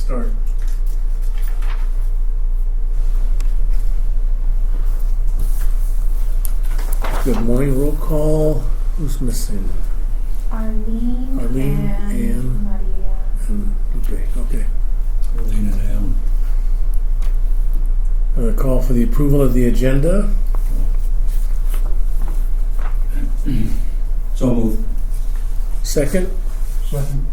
start. Good morning, roll call. Who's missing? Arlene and Maria. And okay. Arlene and Ann. Call for the approval of the agenda. So moved. Second. Second.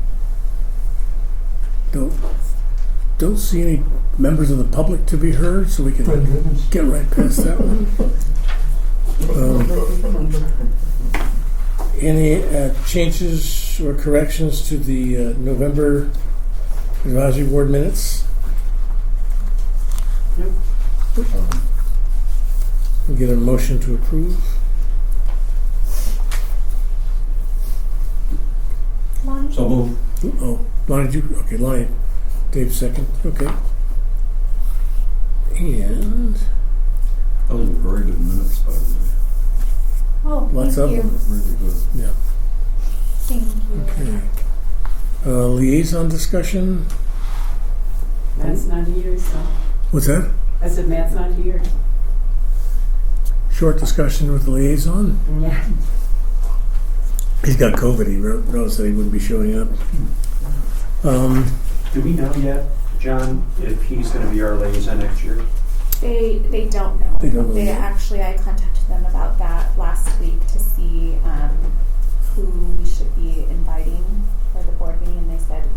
Don't see any members of the public to be heard, so we can get right past that one. Any changes or corrections to the November advisory board minutes? Nope. We'll get a motion to approve. Lonnie? So moved. Oh, Lonnie, okay, Lonnie, Dave second, okay. And Those were very good minutes, by the way. Oh, lots thank of you. them. Really good. Yeah, Thank you. okay. Liaison discussion, Matt's not here, so. what's that? I said Matt's not here. Short discussion with the liaison. Yeah. He's got COVID, he wrote us that he wouldn't be showing up. Do we know yet, John, if he's going to be our liaison next year? They don't know. They don't know yet. Actually, I contacted them about that last week to see who we should be inviting for the board meeting, and they said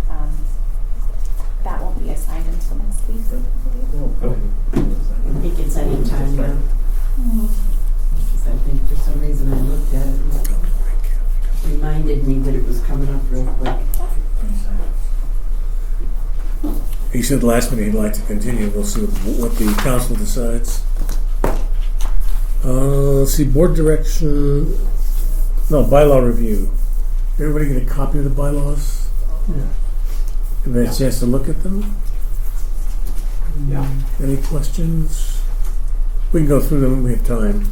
that won't be assigned until next week, I believe. I think it's any time now. Because I think for some reason I looked at it and it reminded me that it was coming up real quick. He said last meeting he'd like to continue. We'll see what the council decides. Let's see, board direction. No, bylaw review. Everybody get a copy of the bylaws? Yeah. Have you had a chance to look at them? Yeah. Any questions? We can go through them when we have time.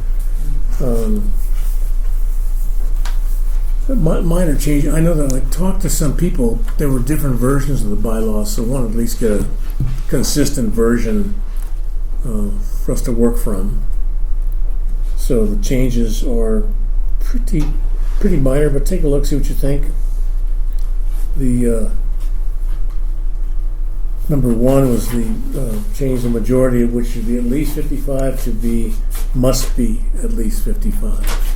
Minor change. I know that I talked to some people. There were different versions of the bylaws, so one at least get a consistent version for us to work from. So the changes are pretty minor, but take a look, see what you think. The number one was the change the majority of which should be at least 55 to be must be at least 55.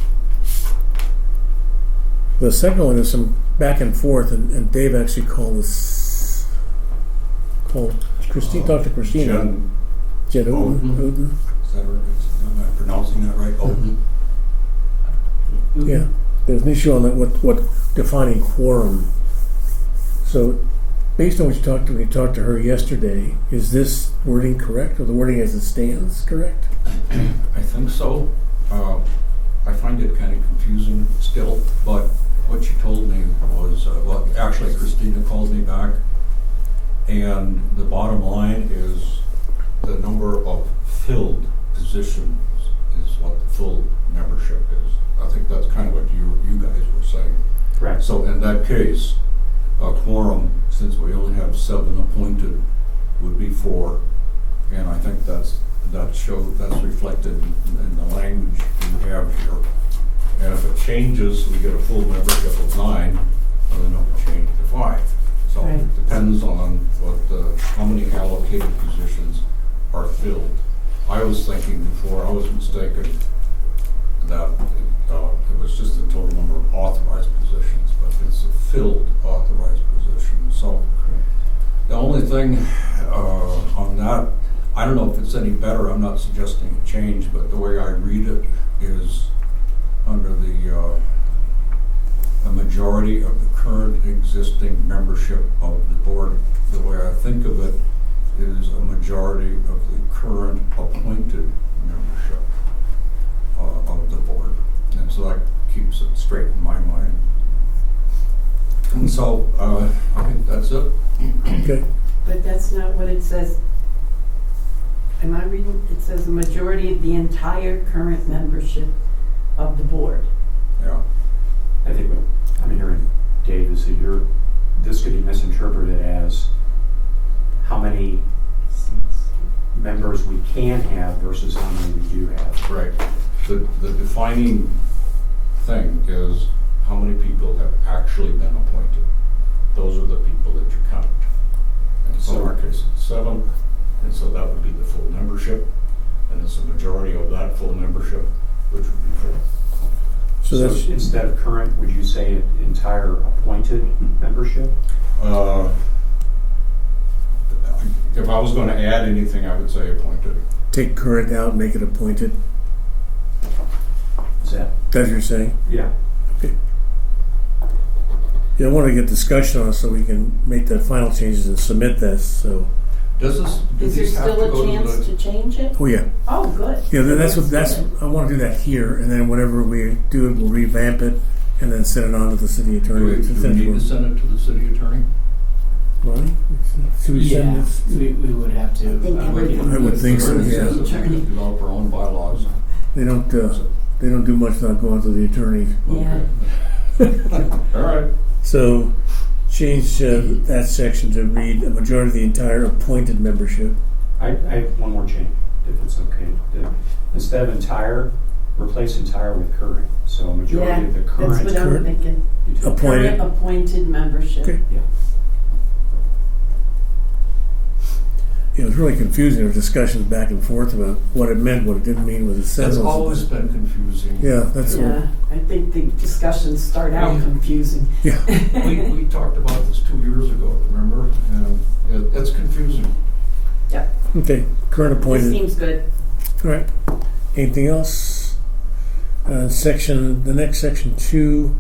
The second one is some back and forth, and Dave actually called Christine, talked to Christina. Jen Oden. Is that right? Am I pronouncing that right? Oden? Yeah, there's an issue on that, what defining quorum. So, based on what you talked to, when you talked to her yesterday, is this wording correct, or the wording as it stands correct? I think so. I find it kind of confusing still, but what she told me was, well, actually Christina called me back, and the bottom line is the number of filled positions is what the full membership is. I think that's kind of what you guys were saying. Correct. So in that case, a quorum, since we only have 7 appointed, would be 4, and I think that's reflected in the language we have here. And if it changes, we get a full membership of 9, and then it'll change to 5. So Right. it depends on how many allocated positions are filled. I was thinking before, I was mistaken, that it was just the total number of authorized positions, but it's a filled authorized position. So the only thing on that, I don't know if it's any better, I'm not suggesting a change, but the way I read it is under a majority of the current existing membership of the board. The way I think of it is a majority of the current appointed membership of the board. And so that keeps it straight in my mind. And so I think that's it. Okay. But that's not what it says. Am I reading? It says the majority of the entire current membership of the board. Yeah. I think what I'm hearing, Dave, is that this could be misinterpreted as can have versus how many we do have. Right. The defining thing is how many people have actually been appointed. Those are the people that you count. And so in our case, it's 7, and so that would be the full membership, and it's a majority of that full membership, which would be 4. So that's, instead of current, would you say entire appointed membership? If I was going to add anything, I would say appointed. take current out, make it appointed. Is that? That's what you're saying? Yeah. Okay. Yeah, I want to get discussion on it so we can make the final changes and submit this, so. Does this? do Is there these have to still go a to chance the- to change it? Oh, yeah. Oh, good. Yeah, that's what, That's that's, good. I want to do that here, and then whenever we do it, we'll revamp it, and then send it on to the city Do attorney. we need to send it to the city attorney? Ronnie? Should we send Yeah, this? we would have to. I think I would think so, Attorney yeah. says that we can develop our own bylaws. They don't do much without going to the attorney. Yeah. All right. So, change that section to read a majority of the entire appointed membership. I have one more change, if it's okay. Instead of entire, replace entire with current. So a majority of the That's current. what I'm current- thinking. you take- Appointed. Current appointed membership. Okay. Yeah. It was really confusing. There were discussions back and forth about what it meant, what it didn't mean, what it said. That's what it always been confusing. Yeah, that's what. Yeah, I think the discussions start out confusing. Yeah. We talked about this 2 years ago, remember? And it's confusing. Okay. Current This appointed. seems good. All right. Anything else? The next section 2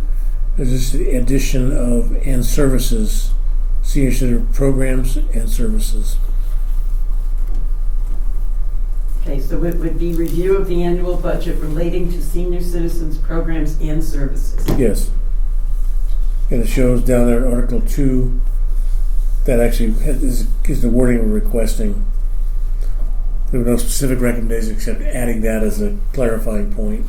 is just the addition of and services, senior center programs and services. Okay, so it would be review of the annual budget relating to senior citizens programs and services. Yes. And it shows down there in Article 2 that actually is the wording we're requesting. There were no specific recommendations except adding that as a clarifying point.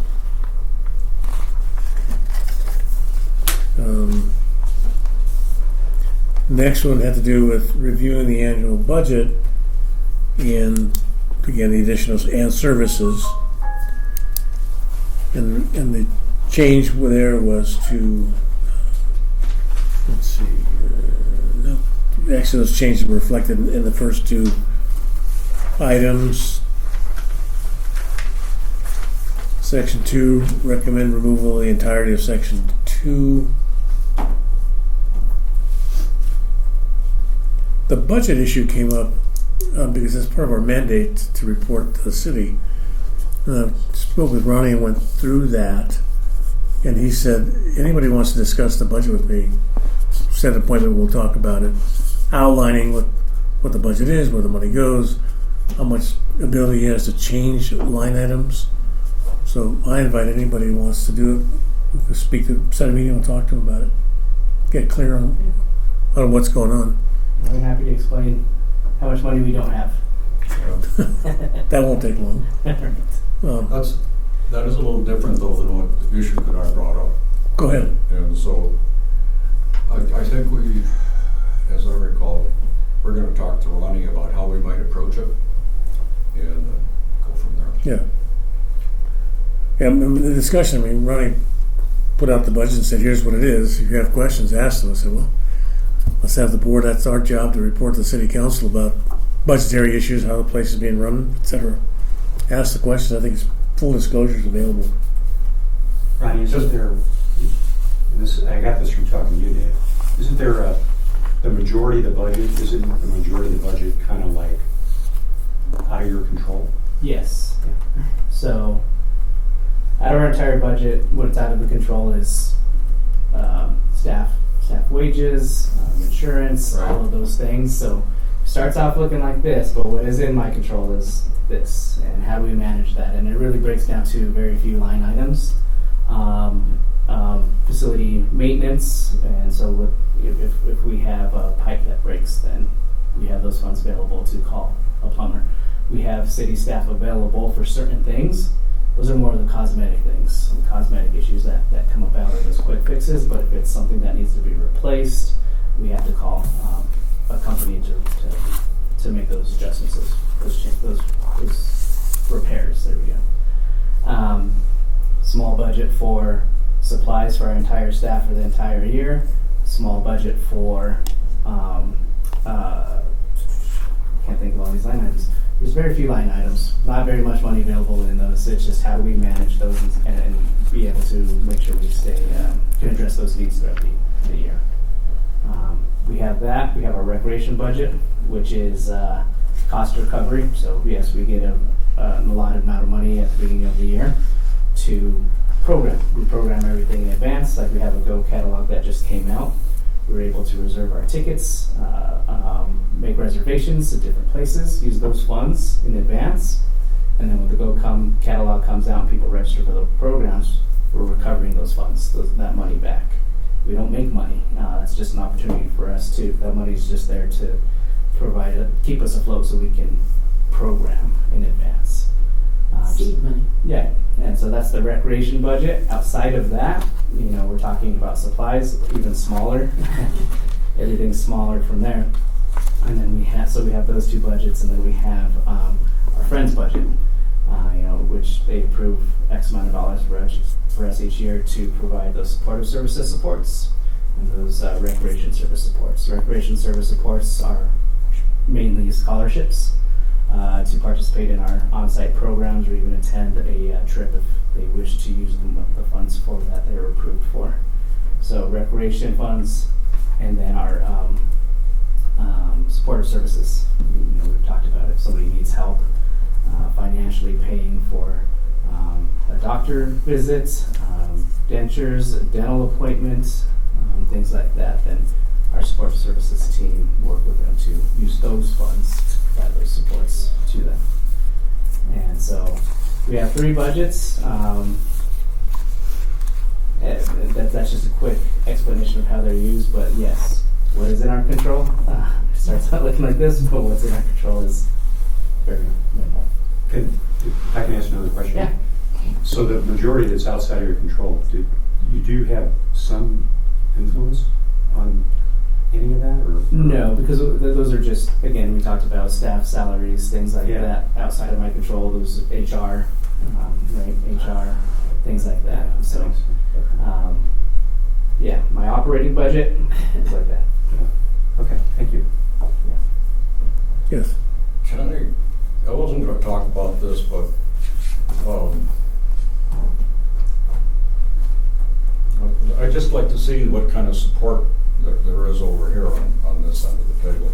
Next one had to do with reviewing the annual budget and again the additional and services. And the change there was to let's see. No, actually, those changes were reflected in the first 2 items. Section 2, recommend removal of the entirety of Section 2. The budget issue came up because it's part of our mandate to report to the city. I spoke with Ronnie and went through that, and he said, anybody wants to discuss the budget with me, set an appointment, we'll talk about it, outlining what the budget is, where the money goes, how much ability he has to change line items. So I invite anybody who wants to do it, we can speak to, set a meeting and talk to him about it. Get clear on what's going on. I'm happy to explain how much money we don't have. That won't take long. That is a little different though than what the issue that I brought up. Go ahead. And so I think we, as I recall, we're going to talk to Ronnie about how we might approach it and go from there. Yeah. Yeah, I mean, the discussion, Ronnie put out the budget and said, here's what it is. If you have questions, ask them. I said, well, let's have the board, that's our job to report to the city council about budgetary issues, how the place is being run, etc. Ask the questions. I think it's full disclosure is available. Ronnie, isn't there, I got this from talking to you, Dave, isn't there the majority of the budget, isn't the majority of the budget kind of like out of your control? Yes. So, out of our entire budget, what's out of the control is staff wages, insurance, Right. all of those things. So, it starts off looking like this, but what is in my control is this, and how do we manage that? And it really breaks down to very few line items. Facility maintenance, and so if we have a pipe that breaks, then we have those funds available to call a plumber. We have city staff available for certain things. Those are more of the cosmetic things, some cosmetic issues that come about are those quick fixes, but if it's something that needs to be replaced, we have to call a company to make those adjustments, those repairs. There we go. Small budget for supplies for our entire staff for the entire year. Small budget for can't think of all these line items. There's very few line items. Not very much money available in those. It's just how do we manage those and be able to make sure we stay can address those needs throughout the year. We have that. We have our recreation budget, which is cost recovery. So yes, we get an allotted amount of money at the beginning of the year to program. We program everything in advance. Like we have a Go catalog that just came out. We were able to reserve our tickets, make reservations at different places, use those funds in advance, and then when the Go catalog comes out and people register for the programs, we're recovering those funds, that money back. We don't make money. It's just an opportunity for us to. That money is just there to keep us afloat so we can program in advance. Seed money. Yeah, and so that's the recreation budget. Outside of that, we're talking about supplies, even smaller. Everything's smaller from there. And then we have those two budgets, and then we have our Friends budget, which they approve X amount of dollars for us each year to provide those supportive services supports and those recreation service supports. Recreation service supports are mainly scholarships to participate in our on-site programs or even attend a trip if they wish to use the funds for that they were approved for. So recreation funds, and then our supportive services. We've talked about if somebody needs help financially paying for a doctor visit, dentures, a dental appointment, things like that, then our supportive services team work with them to use those funds to provide those supports to them. And so we have 3 budgets. That's just a quick explanation of how they're used, but yes, what is in our control? It starts out looking like this, but what's in our control is very minimal. I can ask another question. Yeah. So the majority that's outside of your control, do you have some influence on any of that, or? No, because those are just, again, we talked about staff salaries, things like Yeah. that, outside of my control. Those HR, right? HR, things like that. So, yeah, my operating budget is like that. Okay, thank you. Yes. Johnny, I wasn't going to talk about this, but I'd just like to see what kind of support there is over here on this end of the table.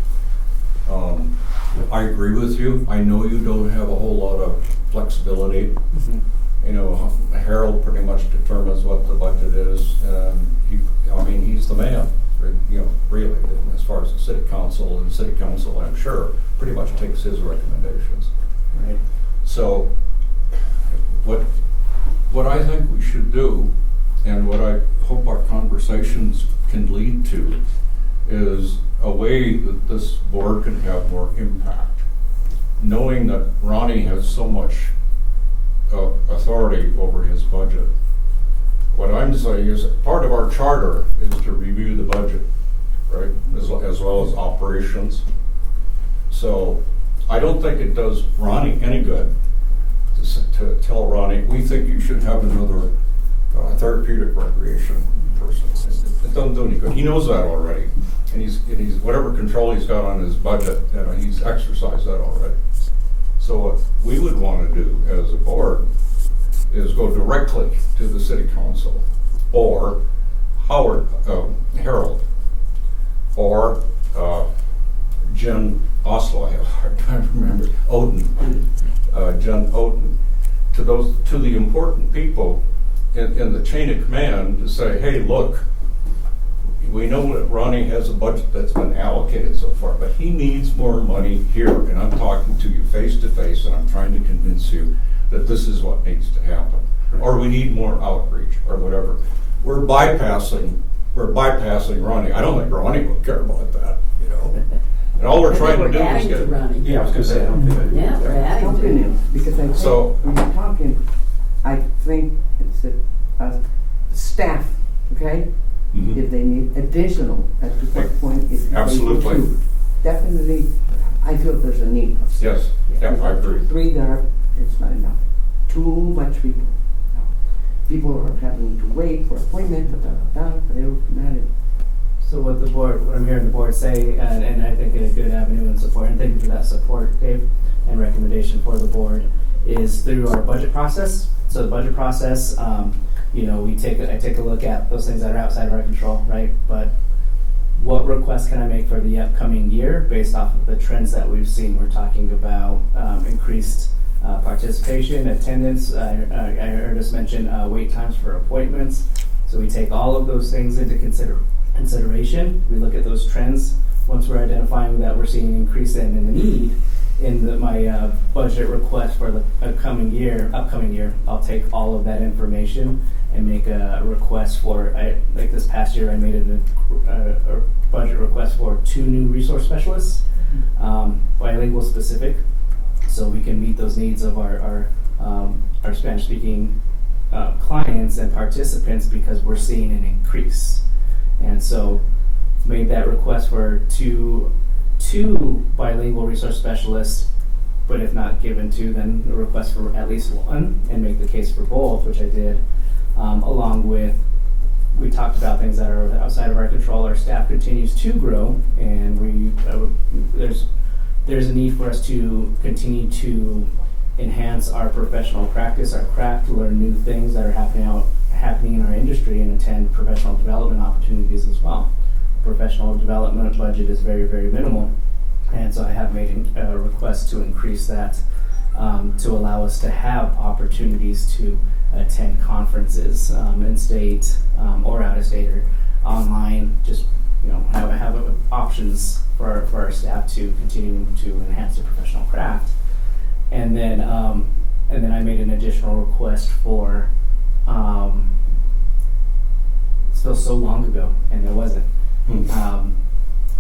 I agree with you. I know you don't have a whole lot of flexibility. Mm-hmm. Harold pretty much determines what the budget is, and he's the man. Really, as far as the city council, I'm sure, pretty much takes his recommendations. Right. So, what I think we should do, and what I hope our conversations can lead to, is a way that this board can have more impact. Knowing that Ronnie has so much authority over his budget. What I'm saying is that part of our charter is to review the budget, right, as well as operations. So I don't think it does Ronnie any good to tell Ronnie, we think you should have another therapeutic recreation person. It doesn't do any good. He knows that already. And he's whatever control he's got on his budget, he's exercised that already. So what we would want to do as a board is go directly to the city council, or Harold, or Jen Oslo, I have a hard time to remember, Jen Oden, to the important people in the chain of command to say, hey, look, we know that Ronnie has a budget that's been allocated so far, but he needs more money here, and I'm talking to you face to face, and I'm trying to convince you that this is what needs to happen, or we need more outreach, or whatever. We're bypassing Ronnie. I don't think Ronnie will care about that, And all we're trying to do is get. Yeah, I was going to say, I don't think. Yeah, we're adding to Jumping it. in, because I think So- when you're talking, I think it's staff, okay? Mhm. If they need additional, at what point if they go Absolutely. to. Definitely, I feel there's a need. Yes, yeah, I agree. 3 there, it's not enough. Too much people. People are having to wait for appointments, So what I'm hearing the board say, and I think a good avenue and support, and thank you for that support, Dave, and recommendation for the board, is through our budget process. So the budget process, I take a look at those things that are outside of our control, right? But what requests can I make for the upcoming year based off of the trends that we've seen? We're talking about increased participation, attendance. I heard us mention wait times for appointments. So we take all of those things into consideration. We look at those trends. Once we're identifying that we're seeing an increase in the need in my budget request for the upcoming year, I'll take all of that information and make a request for, like this past year, I made a budget request for 2 new resource specialists, bilingual specific, so we can meet those needs of our Spanish-speaking clients and participants, because we're seeing an increase. And so made that request for two bilingual resource specialists, but if not given 2, then a request for at least 1, and make the case for both, which I did, along with, we talked about things that are outside of our control. Our staff continues to grow, and there's a need for us to continue to enhance our professional practice, our craft, learn new things that are happening in our industry, and attend professional development opportunities as well. Professional development budget is very, very minimal, and so I have made a request to increase that to allow us to have opportunities to attend conferences in state or out of state or online. Just have options for our staff to continue to enhance their professional craft. And then I made an additional request for. It feels so long ago, and it wasn't.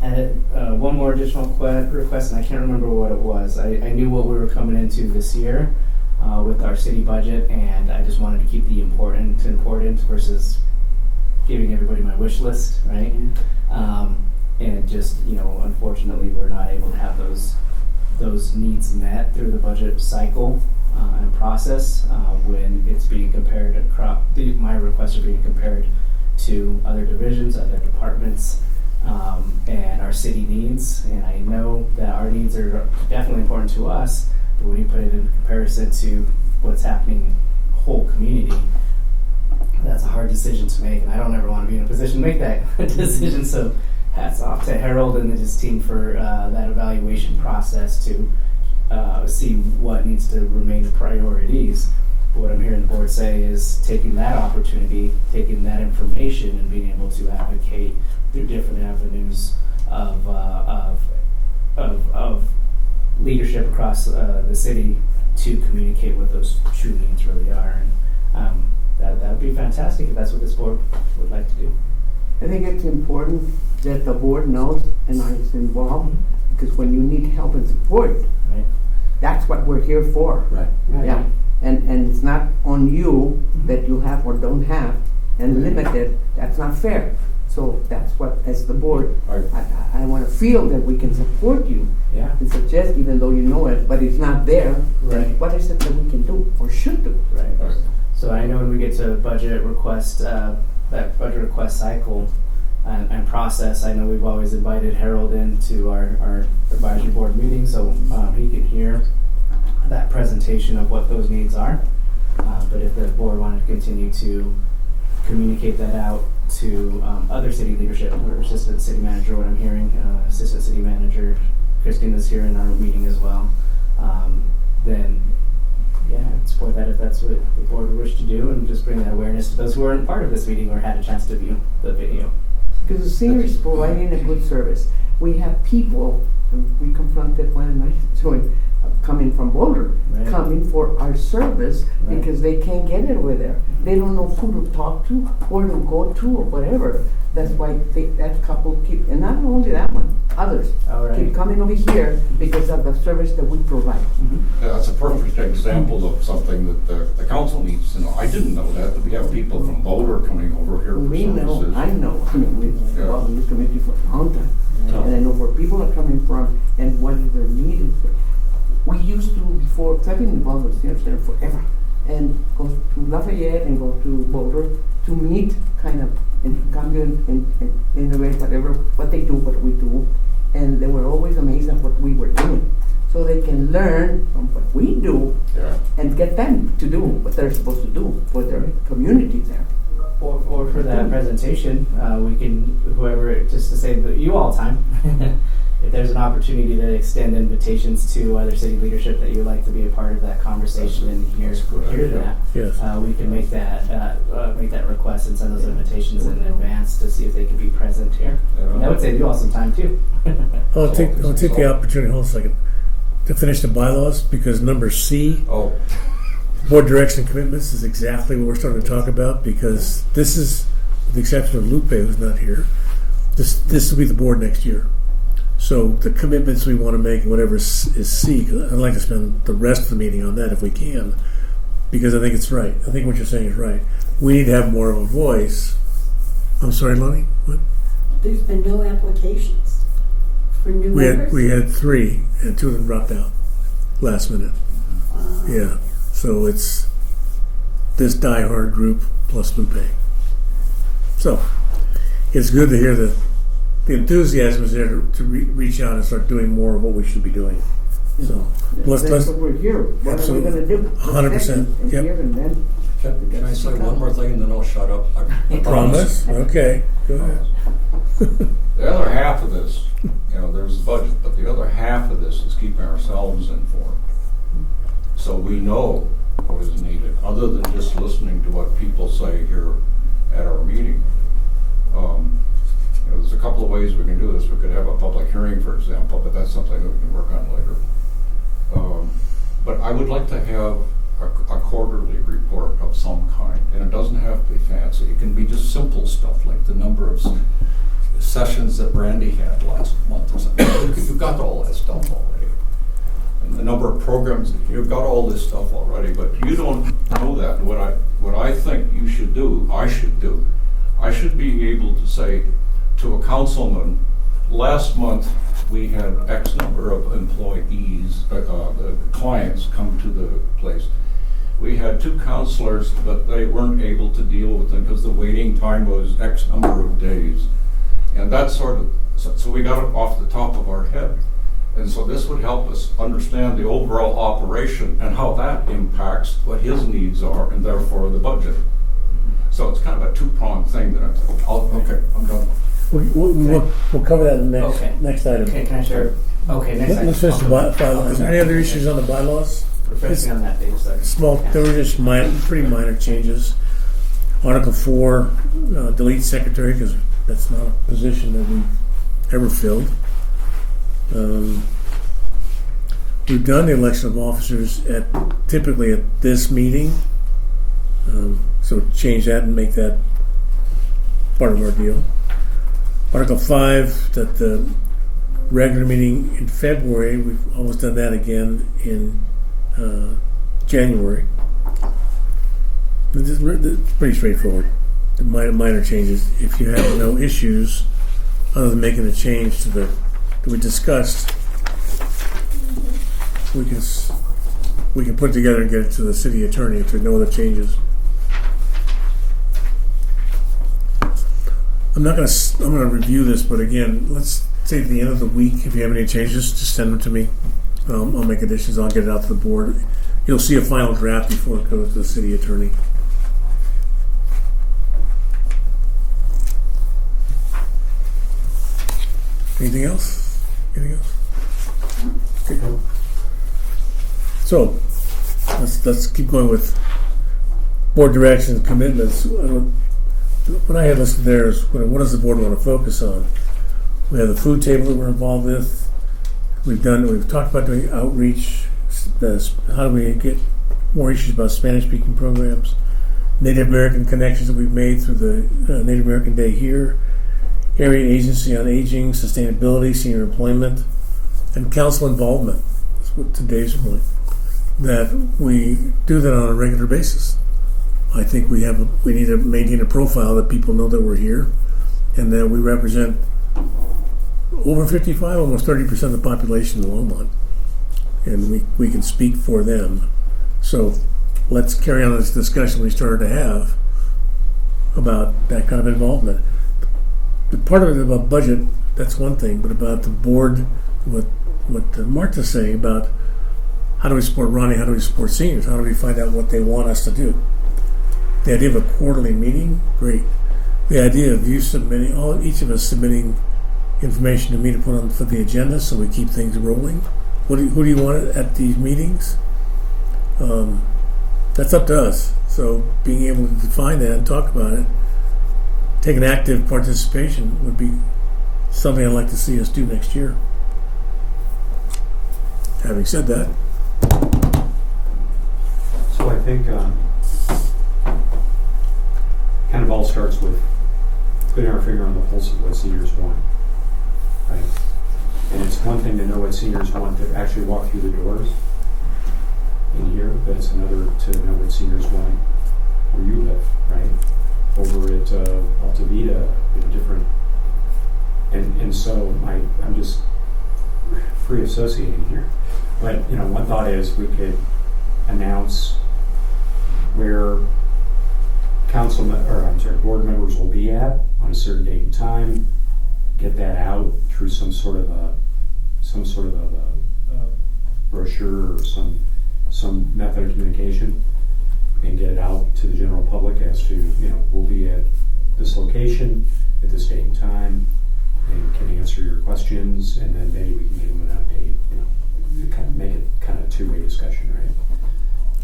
And one more additional request, and I can't remember what it was. I knew what we were coming into this year with our city budget, and I just wanted to keep the important versus giving everybody my wish list, right? And just, unfortunately, we're not able to have those needs met through the budget cycle and process when it's being compared my requests are being compared to other divisions, other departments, and our city needs. And I know that our needs are definitely important to us, but when you put it in comparison to what's happening in the whole community, that's a hard decision to make, and I don't ever want to be in a position to make that decision. So hats off to Harold and his team for that evaluation process to see what needs to remain the priorities. But what I'm hearing the board say is taking that opportunity, taking that information, and being able to advocate through different avenues of leadership across the city to communicate what those true needs really are. And that would be fantastic if that's what this board would like to do. I think it's important that the board knows and is involved, because when you need help and support, Right. that's what we're here for. Right. Yeah, and it's not on you that you have or don't have, and limited. That's not fair. So that's what, as the board, I want to feel that we can support you Yeah. and suggest, even though you know it, but it's not there. then Right. What is it that we can do or should do? Right. Right. So I know when we get to budget request, that budget request cycle and process, I know we've always invited Harold into our advisory board meeting, so he can hear that presentation of what those needs are. But if the board wanted to continue to communicate that out to other city leadership, or assistant city manager, what I'm hearing, assistant city manager Christina's here in our meeting as well, then yeah, I'd support that if that's what the board would wish to do, and just bring that awareness to those who weren't part of this meeting or had a chance to view the video. Because the senior is providing a good service. We have people, and we confronted one night, showing coming from Boulder, Right. coming for our service Right. because they can't get it over there. They don't know who to talk to, where to go to, or whatever. That's why that couple keep, and not only that one, others All right. keep coming over here because of the service that we provide. Yeah, that's a perfect example of something that the council needs to know. I didn't know that we have people from Boulder coming over here for We know, services. I know, I mean, we've been involved in this committee for a long time. And I know where people are coming from and what their need is. We used to, before, 'cause I've been involved with senior center forever, and go to Lafayette and go to Boulder to meet kind of in Cambio and integrate whatever, what they do, what we do. And they were always amazed at what we were doing. So they can learn from what we do Yeah. and get them to do what they're supposed to do for their community there. Or for that presentation, we can, whoever, just to save you all time, if there's an opportunity to extend invitations to other city leadership that you would like to be a part of that conversation and hear That's a good idea. that, Yes. we can make that request and send those invitations in advance to see if they can be present here. And that would save you all some time too. I'll take the opportunity, hold on a second, to finish the bylaws, because number C, Oh, board direction and commitments, is exactly what we're starting to talk about, because this is, with the exception of Lupe, who's not here, this will be the board next year. So the commitments we want to make, whatever is C, 'cause I'd like to spend the rest of the meeting on that if we can, because I think it's right. I think what you're saying is right. We need to have more of a voice. I'm sorry, Lonnie? What? There's been no applications for new members? We had 3, and 2 of them dropped out last minute. Yeah, so it's this diehard group plus Lupe. So it's good to hear the enthusiasm is there to reach out and start doing more of what we should be doing. So let's That's what we're here. What Absolutely. are we gonna do? 100%. And Yep. here and then. Can I say one more thing and then I'll shut up? I promise. Okay, go ahead. the other half of this, there's the budget, but the other half of this is keeping ourselves informed. So we know what is needed, other than just listening to what people say here at our meeting. There's a couple of ways we can do this. We could have a public hearing, for example, but that's something that we can work on later. But I would like to have a quarterly report of some kind, and it doesn't have to be fancy. It can be just simple stuff like the number of sessions that Brandy had last month or something. You've got all that stuff already. And the number of programs, you've got all this stuff already, but you don't know that. What I think you should do, I should be able to say to a councilman, last month we had X number of employees, the clients come to the place. We had 2 counselors, but they weren't able to deal with them because the waiting time was X number of days. And that sort of, so we got it off the top of our head. And so this would help us understand the overall operation and how that impacts what his needs are and therefore the budget. So it's kind of a 2-pronged thing that I'm thinking, okay, I'm done. We'll cover that in the Okay. next item. Okay, can I share? Okay, next item. Let's finish the bylaws. Is there any other issues on the bylaws? Refreshing on that page, sorry. Small, there were just pretty minor changes. Article 4, delete secretary, because that's not a position that we've ever filled. We've done the election of officers typically at this meeting, so change that and make that part of our deal. Article 5, that the regular meeting in February, we've almost done that again in January. It's pretty straightforward. The minor changes. If you have no issues, other than making a change to that we discussed, we can put it together and get it to the city attorney if there are no other changes. I'm gonna review this, but again, let's say at the end of the week, if you have any changes, just send them to me. I'll make additions. I'll get it out to the board. You'll see a final draft before it goes to the city attorney. Anything else? Okay. So let's keep going with board direction and commitments. What I had listed there is what does the board want to focus on? We have the food table that we're involved with. We've talked about doing outreach, how do we get more issues about Spanish-speaking programs, Native American connections that we've made through the Native American Day here, area agency on aging, sustainability, senior employment, and council involvement. That's what today's point. That we do that on a regular basis. I think we need to maintain a profile that people know that we're here, and that we represent over 55, almost 30% of the population in Longmont, and we can speak for them. So let's carry on this discussion we started to have about that kind of involvement. The part of it about budget, that's one thing, but about the board, what Martha's saying about how do we support Ronnie, how do we support seniors, how do we find out what they want us to do. The idea of a quarterly meeting, great. The idea of you submitting, each of us submitting information to me to put on for the agenda so we keep things rolling. Who do you want at these meetings? That's up to us. So being able to define that and talk about it, take an active participation would be something I'd like to see us do next year. Having said that, So I think kind of all starts with putting our finger on the pulse of what seniors want, right? And it's one thing to know what seniors want to actually walk through the doors in here, but it's another to know what seniors want where you live, right? Over at Alta Vida, different. And so I'm just free associating here. But one thought is we could announce where board members will be at on a certain date and time. Get that out through some sort of a brochure or some method of communication, and get it out to the general public as to we'll be at this location at this date and time, and can answer your questions, and then maybe we can give them an update. Kind of make it kind of a two-way discussion, right?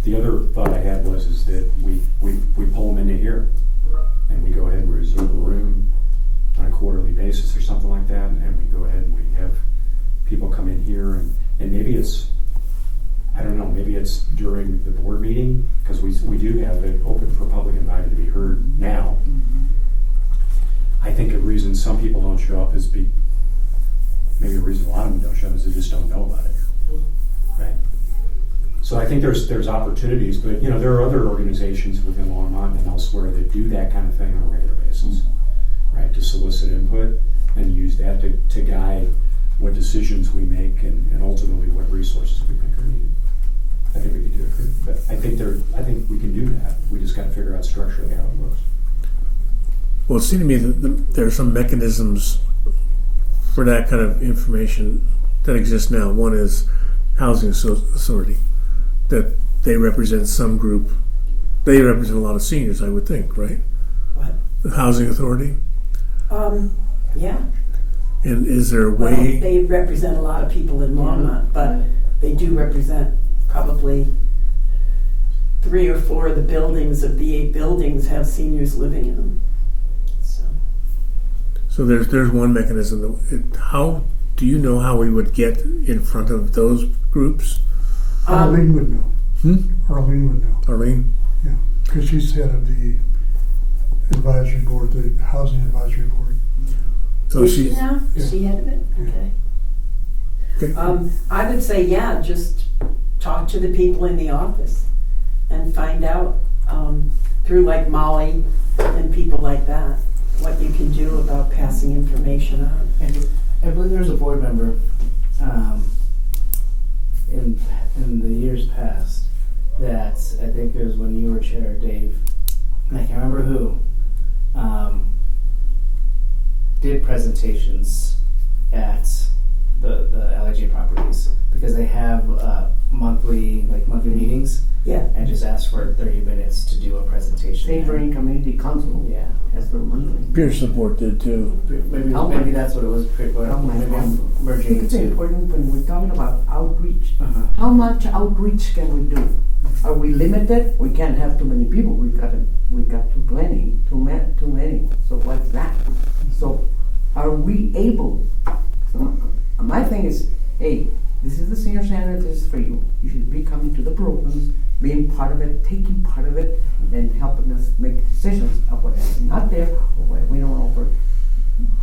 The other thought I had is that we pull them into here, and we go ahead and reserve a room on a quarterly basis or something like that, and we go ahead and we have people come in here, and maybe it's, I don't know, maybe it's during the board meeting, because we do have it open for public invited to be heard now. I think a reason some people don't show up is maybe a reason a lot of them don't show up is they just don't know about it, right? So I think there's opportunities, but there are other organizations within Longmont and elsewhere that do that kind of thing on a regular basis, right? To solicit input and use that to guide what decisions we make and ultimately what resources we think are needed. I think we could do it, but I think we can do that. We just got to figure out structurally how it works. well, it seemed to me that there are some mechanisms for that kind of information that exist now. One is Housing Authority, that they represent some group. They represent a lot of seniors, I would think, right? What? The Housing Authority? Yeah. And is there a Well, way? they represent a lot of people in Longmont, but they do represent probably 3 or 4 of the buildings of the 8 buildings have seniors living in them. So there's one mechanism. How do you know how we would get in front of those groups? Arlene would know. Arlene would know. Arlene? Yeah, because she's head of the advisory board, the housing advisory board. So Is she she's now? Is she head of it? Okay. okay. I would say, yeah, just talk to the people in the office and find out through like Molly and people like that what you can do about passing information on. I believe there was a board member in the years past that I think it was when you were chair, Dave, and I can't remember who, did presentations at the LIJ properties because they have monthly meetings. Yeah. And just asked for 30 minutes to do a presentation. Neighboring community council. Yeah. Has the monthly. Peer support did too. Maybe that's what it was. Maybe I'm I merging think the it's two. important when we're talking about outreach. Uh-huh. How much outreach can we do? Are we limited? We can't have too many people. We got too many. So what's that? So are we able? So my thing is, hey, this is the senior center, this is for you. You should be coming to the programs, being part of it, taking part of it, and helping us make decisions of what is not there or what we don't offer.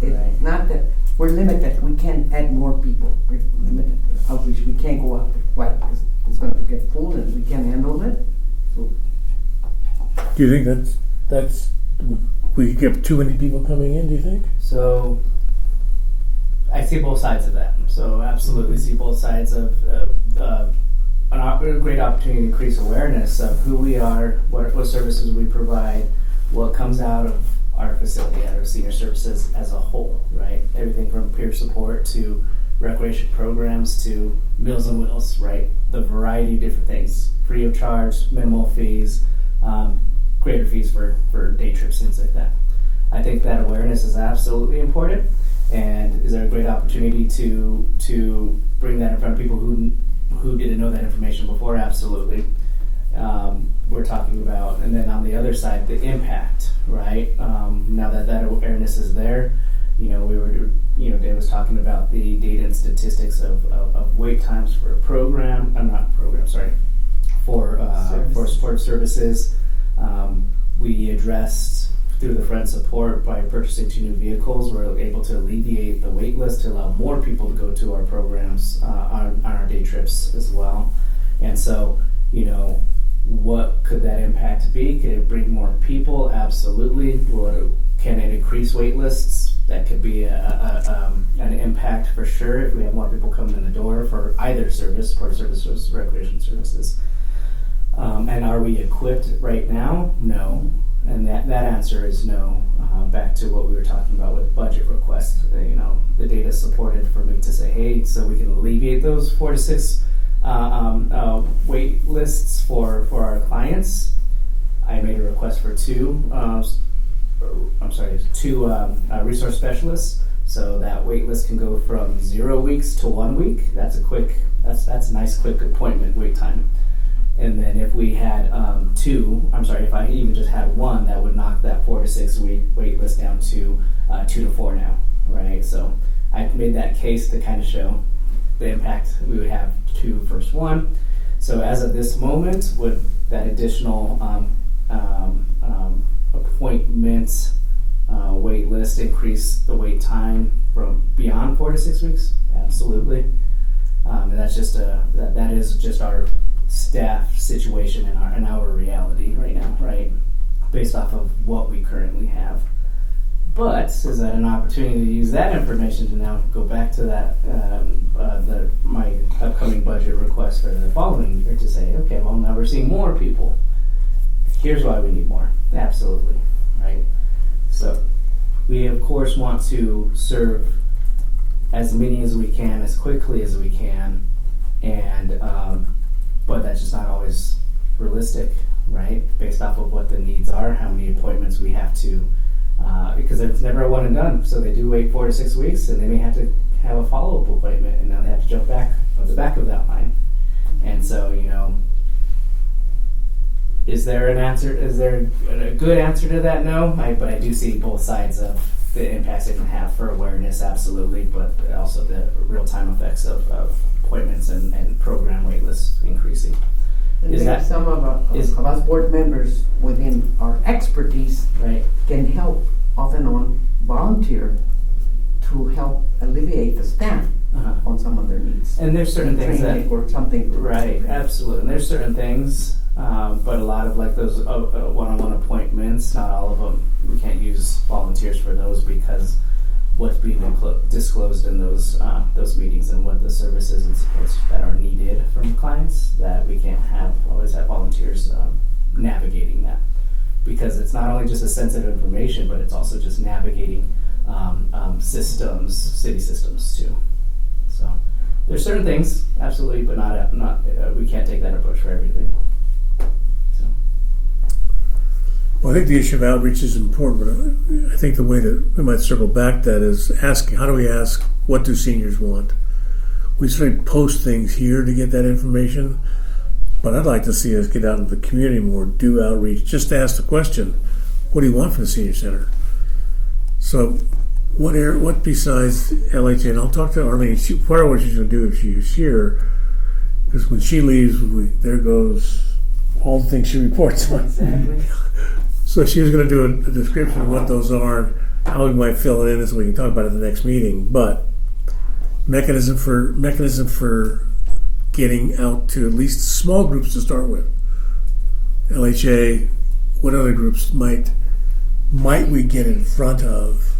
It's Right. not that we're limited, we can't add more people. We're limited outreach, we can't go out there. Why? Because it's going to get full and we can't handle it. So Do you think that's we could get too many people coming in? Do you think? So I see both sides of that. So absolutely see both sides of a great opportunity to increase awareness of who we are, what services we provide, what comes out of our facility, our senior services as a whole, right? Everything from peer support to recreation programs to Meals on Wheels, right? The variety of different things, free of charge, minimal fees, greater fees for day trips, things like that. I think that awareness is absolutely important, and is there a great opportunity to bring that in front of people who didn't know that information before? Absolutely. We're talking about, and then on the other side, the impact, right? Now that awareness is there, Dave was talking about the data and statistics of wait times for for support services. We addressed through the Friend Support by purchasing 2 new vehicles. We're able to alleviate the wait list to allow more people to go to our programs on our day trips as well. And so, what could that impact be? Could it bring more people? Absolutely. Can it increase wait lists? That could be an impact for sure if we have more people coming in the door for either service, support services, recreation services. And are we equipped right now? No. And that answer is no. Back to what we were talking about with budget requests. The data supported for me to say, hey, so we can alleviate those 4 to 6 wait lists for our clients. I made a request for 2 resource specialists, so that wait list can go from 0 weeks to 1 week. That's a nice quick appointment wait time. And then if we had if I even just had 1, that would knock that 4 to 6 week wait list down to 2 to 4 now, right? So I made that case to kind of show the impact we would have 2 versus 1. So as of this moment, would that additional appointment wait list increase the wait time from beyond 4 to 6 weeks? Absolutely. And that's just that is just our staff situation and our reality right now, right? Based off of what we currently have. But is that an opportunity to use that information to now go back to that my upcoming budget request for the following year to say, okay, well now we're seeing more people. Here's why we need more. Absolutely, right? So we of course want to serve as many as we can, as quickly as we can, and but that's just not always realistic, right? Based off of what the needs are, how many appointments we have to, because it's never a one and done. So they do wait 4 to 6 weeks, and they may have to have a follow-up appointment, and now they have to jump back on the back of that line. And so, is there an answer? Is there a good answer to that? No, but I do see both sides of the impacts it can have for awareness, absolutely, but also the real-time effects of appointments and program wait lists increasing. And Is then that- some of us board members within our expertise Right. can help off and on volunteer to help alleviate the staff Uh-huh. on some of their needs. And there's certain things Training that, or something. right, absolutely. And there's certain things, but a lot of like those one-on-one appointments, not all of them, we can't use volunteers for those because what's being disclosed in those meetings and what the services and supports that are needed from clients, that we can't always have volunteers navigating that, because it's not only just a sensitive information, but it's also just navigating systems, city systems too. So there's certain things, absolutely, but not we can't take that approach for everything. So. Well, I think the issue of outreach is important, but I think the way that we might circle back that is asking, how do we ask, what do seniors want? We certainly post things here to get that information, but I'd like to see us get out into the community more, do outreach, just ask the question, what do you want from the senior center? So what besides LHA, and I'll talk to Arlene, part of what she's going to do if she's here, because when she leaves, there goes all the things she reports on. Exactly. So she was going to do a description of what those are, and how we might fill it in, so we can talk about it at the next meeting. But mechanism for getting out to at least small groups to start with. LHA, what other groups might we get in front of?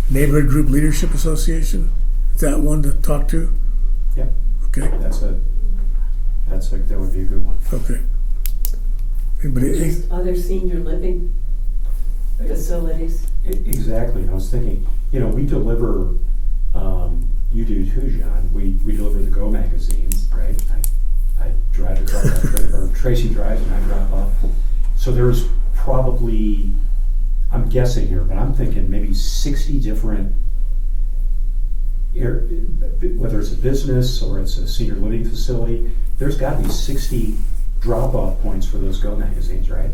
Neighborhood Group Leadership Association, is that one to talk to? Yep. Okay. That would be a good one. Okay. Anybody? Just other senior living facilities. Exactly. I was thinking, we deliver, you do too, John. We deliver the Go magazines, right? I drive the car, or Tracy drives and I drop off. So there's probably, I'm guessing here, but I'm thinking maybe 60 different, whether it's a business or it's a senior living facility, there's got to be 60 drop-off points for those Go magazines, right?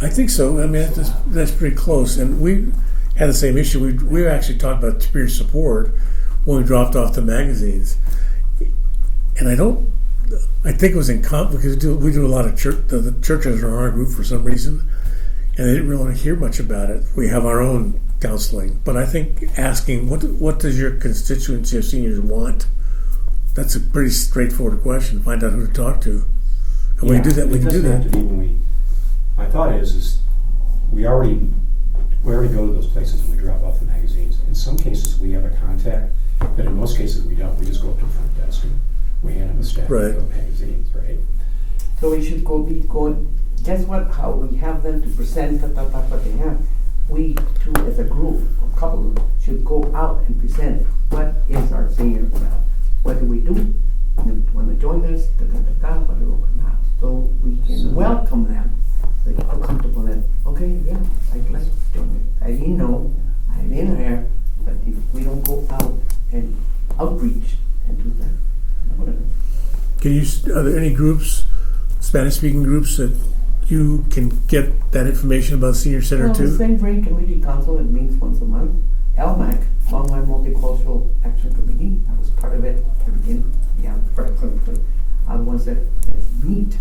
I think so. I mean, that's pretty close. And we had the same issue. We actually talked about peer support when we dropped off the magazines. And I think it was in because we do a lot of church. The churches are in our group for some reason, and they didn't really hear much about it. We have our own counseling, but I think asking what does your constituency of seniors want? That's a pretty straightforward question. Find out who to talk to, and we can do that. We can do that. Have to be my thought is we already go to those places and we drop off the magazines. In some cases, we have a contact, but in most cases, we don't. We just go up to the front desk and we hand them a stack of magazines, right? So we should be going, guess what, how we have them to present what they have. We too, as a group, a couple, should go out and present what is our senior about. What do we do? You want to join us? Whatever, whatnot. So we can welcome them. They feel comfortable and, okay, yeah, I'd like to join it. I didn't know, I'm in here, but if we don't go out and outreach and do that, whatever. Are there any groups, Spanish-speaking groups, that you can get that information about Senior Center to? The St. Vrain Community Council, it meets once a month. LMAC, Longmont Multicultural Action Committee, I was part of it at the beginning. Yeah, are the ones that meet,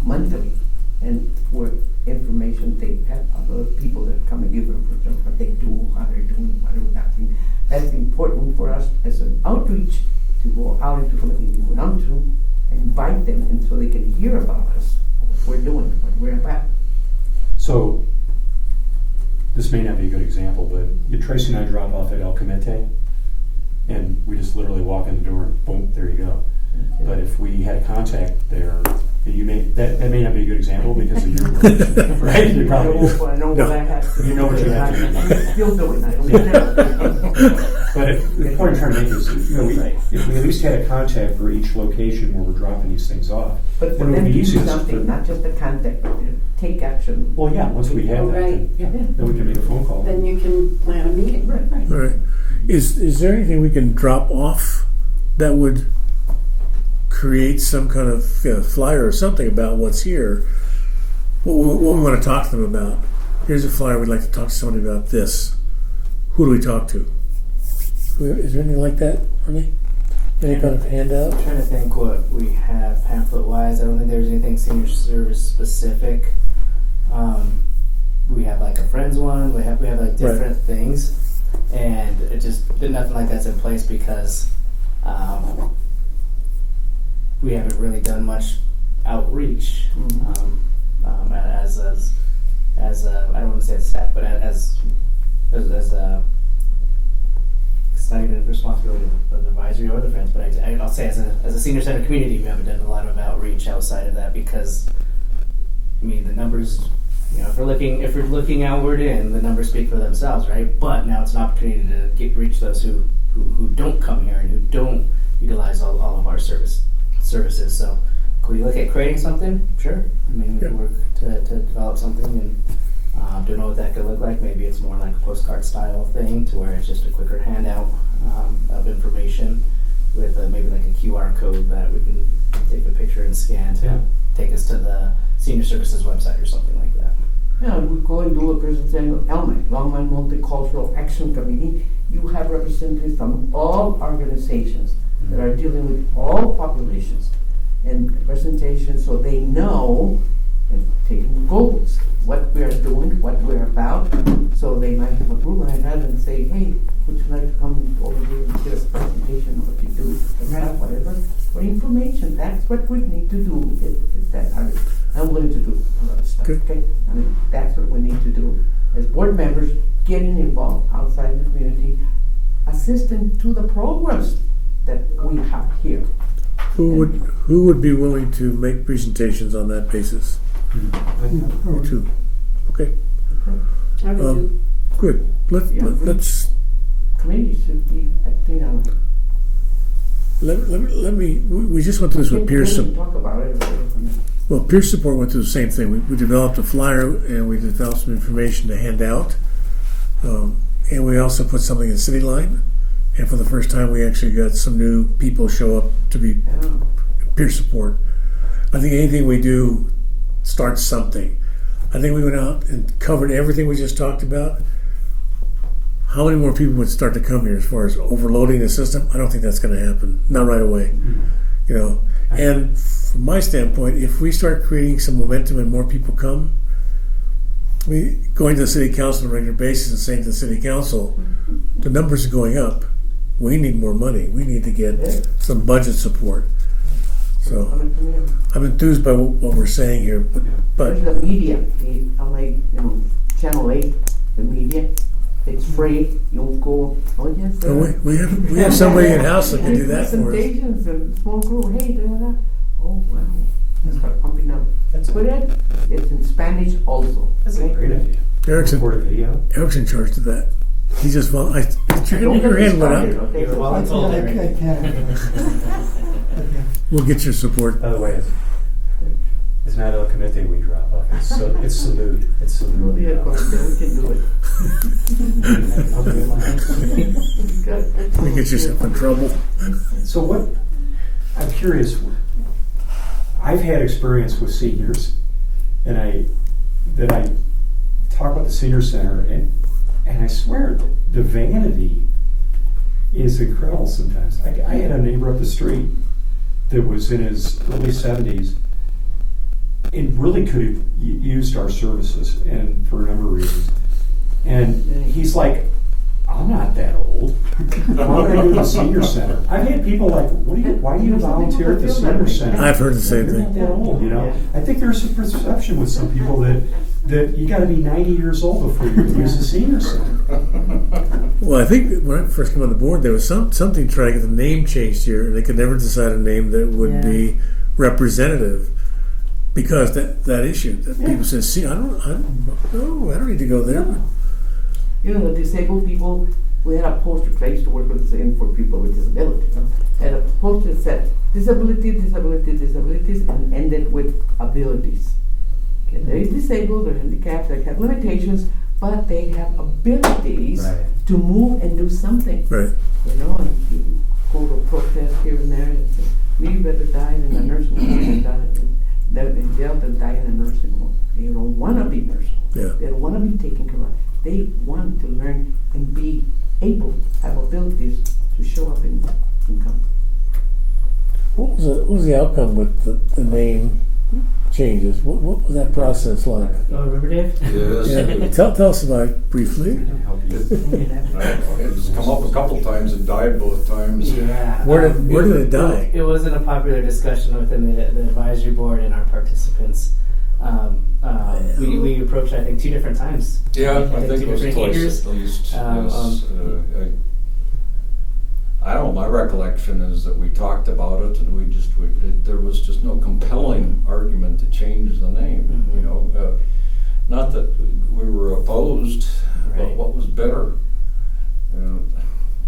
monthly, and for information they have other people that come and give them what they do, how they're doing, whatever that thing. That's important for us as an outreach to go out into community we want to invite them, and so they can hear about us, what we're doing, what we're about. So this may not be a good example, but Tracy and I drop off at El Comete, and we just literally walk in the door and boom, there you go. But if we had a contact there, that may not be a good example because of your location, right? You probably I know what I have to do. You know what you have to do. I'm still doing that. But the point I'm trying to make is, if we at least had a contact for each location where we're dropping these things off, But for then it them would to be do easier. something, not just a contact, but to take action. Well, yeah, once we have that, Right. then we can make a phone call. Then you can plan a meeting. Right. All right. Is there anything we can drop off that would create some kind of flyer or something about what's here? What we want to talk to them about. Here's a flyer. We'd like to talk to somebody about this. Who do we talk to? Is there anything like that, Ernie? Any kind of handout? I'm trying to think what we have pamphlet-wise. I don't think there's anything senior service specific. We have like a friends one. We have like different things, and it just nothing like that's in place because we haven't really done much outreach as I don't want to say as staff, but as it's not even a responsibility of the advisory or the friends, but I'll say as a senior center community, we haven't done a lot of outreach outside of that because, I mean, the numbers, if we're looking outward in, the numbers speak for themselves, right? But now it's an opportunity to reach those who don't come here and who don't utilize all of our services. So, could we look at creating something? Sure. I mean, we can work to develop something and don't know what that could look like. Maybe it's more like a postcard style thing to where it's just a quicker handout of information with maybe like a QR code that we can take a picture and scan to take us to the senior services website or something like that. Yeah, we go and do a presentation of LMAC, Longmont Multicultural Action Committee. You have representatives from all organizations that are dealing with all populations. And the presentation, so they know, and taking goals, what we are doing, what we're about, so they might have approval. And rather than say, hey, would you like to come over here and give us a presentation of what you do, whatever, for information. That's what we need to do. I'm willing to do a lot of stuff, okay? I mean, that's what we need to do. As board members, getting involved outside the community, assisting to the programs that we have here. Who would be willing to make presentations on that basis? Two. Okay. I would do. Good. Let's Committee should be acting on it. let me. We just went through this with peer support. Talk about it. Well, peer support went through the same thing. We developed a flyer and we developed some information to hand out, and we also put something in City Line. And for the first time, we actually got some new people show up to be peer support. I think anything we do starts something. I think we went out and covered everything we just talked about. How many more people would start to come here as far as overloading the system? I don't think that's going to happen. Not right away. You know. And from my standpoint, if we start creating some momentum and more people come, going to the city council on a regular basis and saying to the city council, the numbers are going up. We need more money. We need to get some budget support. So I'm enthused by what we're saying here, but the media, Channel 8, the media, it's free. You'll go. Oh yes. We have somebody in house that can do that for us. Presentations and small group. Hey, da da da. Oh wow. Let's start pumping up. That's Put it. It's in Spanish also. That's a great idea. Erickson charged to that. He just your hand went up. Okay, You're well told, Eric. We'll get your support. By the way, it's not El Comite we drop off. It's salute. It's salute. We can do it. You get yourself in trouble. So what? I'm curious. I've had experience with seniors, and I talk about the senior center, and I swear the vanity is incredible sometimes. I had a neighbor up the street that was in his early 70s and really could have used our services, and for a number of reasons. And he's like, I'm not that old. Why would I do the senior center? I've had people like, why do you volunteer at the senior center? I've heard the same You're not thing. that old, you know. I think there's a perception with some people that you got to be 90 years old before you use the senior center. Well, I think when I first came on the board, there was something trying to get the name changed here, and they could never decide a name that would be representative because that issue that people say, see, I don't need to go there. You know, the disabled people, we had a poster placed to work with for people with disabilities. And a poster that said disabilities, and ended with abilities. Okay, they're disabled, they're handicapped, they have limitations, but they have abilities to move and do something. Right. You know, and you go to protest here and there and say, we rather die in a nursing home than in jail than die in a nursing home. They don't want to be nursing homes. Yeah. They don't want to be taken care of. They want to learn and be able to have abilities to show up in income. What was the outcome with the name changes? What was that process like? Oh, remember, Dave? Yes. Yeah. Tell us about it briefly. It's come up a couple times and died both times. Yeah. Where did it die? It wasn't a popular discussion within the advisory board and our participants. We approached it, I think, 2 different times. Yeah, I think it was 2 different twice years. at least. I don't know, my recollection is that we talked about it and there was just no compelling argument to change the name, Mm-hmm. you know. Not that we were opposed, but Right. what was better?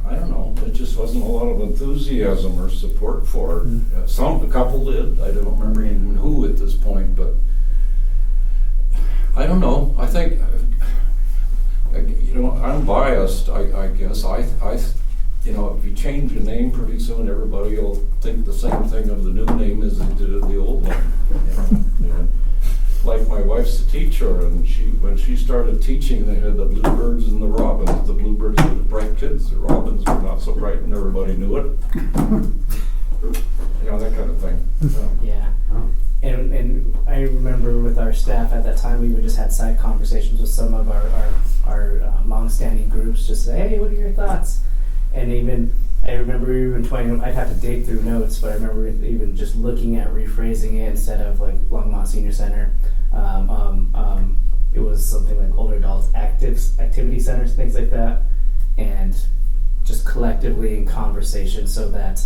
I don't know, it just wasn't a lot of enthusiasm or support for it. A couple did, I don't remember even who at this point, but I don't know, I think, you know, I'm biased, I guess. You know, if you change the name pretty soon, everybody will think the same thing of the new name as they did of the old one. like my wife's a teacher, and when she started teaching, they had the bluebirds and the robins. The bluebirds were the bright kids, the robins were not so bright, and everybody knew it. You know, that kind of thing. Yeah. And I remember with our staff at that time, we would just had side conversations with some of our long-standing groups, just say, hey, what are your thoughts? And I remember even I'd have to dig through notes, but I remember even just looking at rephrasing it instead of like Longmont Senior Center. It was something like older adults activity centers, things like that, and just collectively in conversation, so that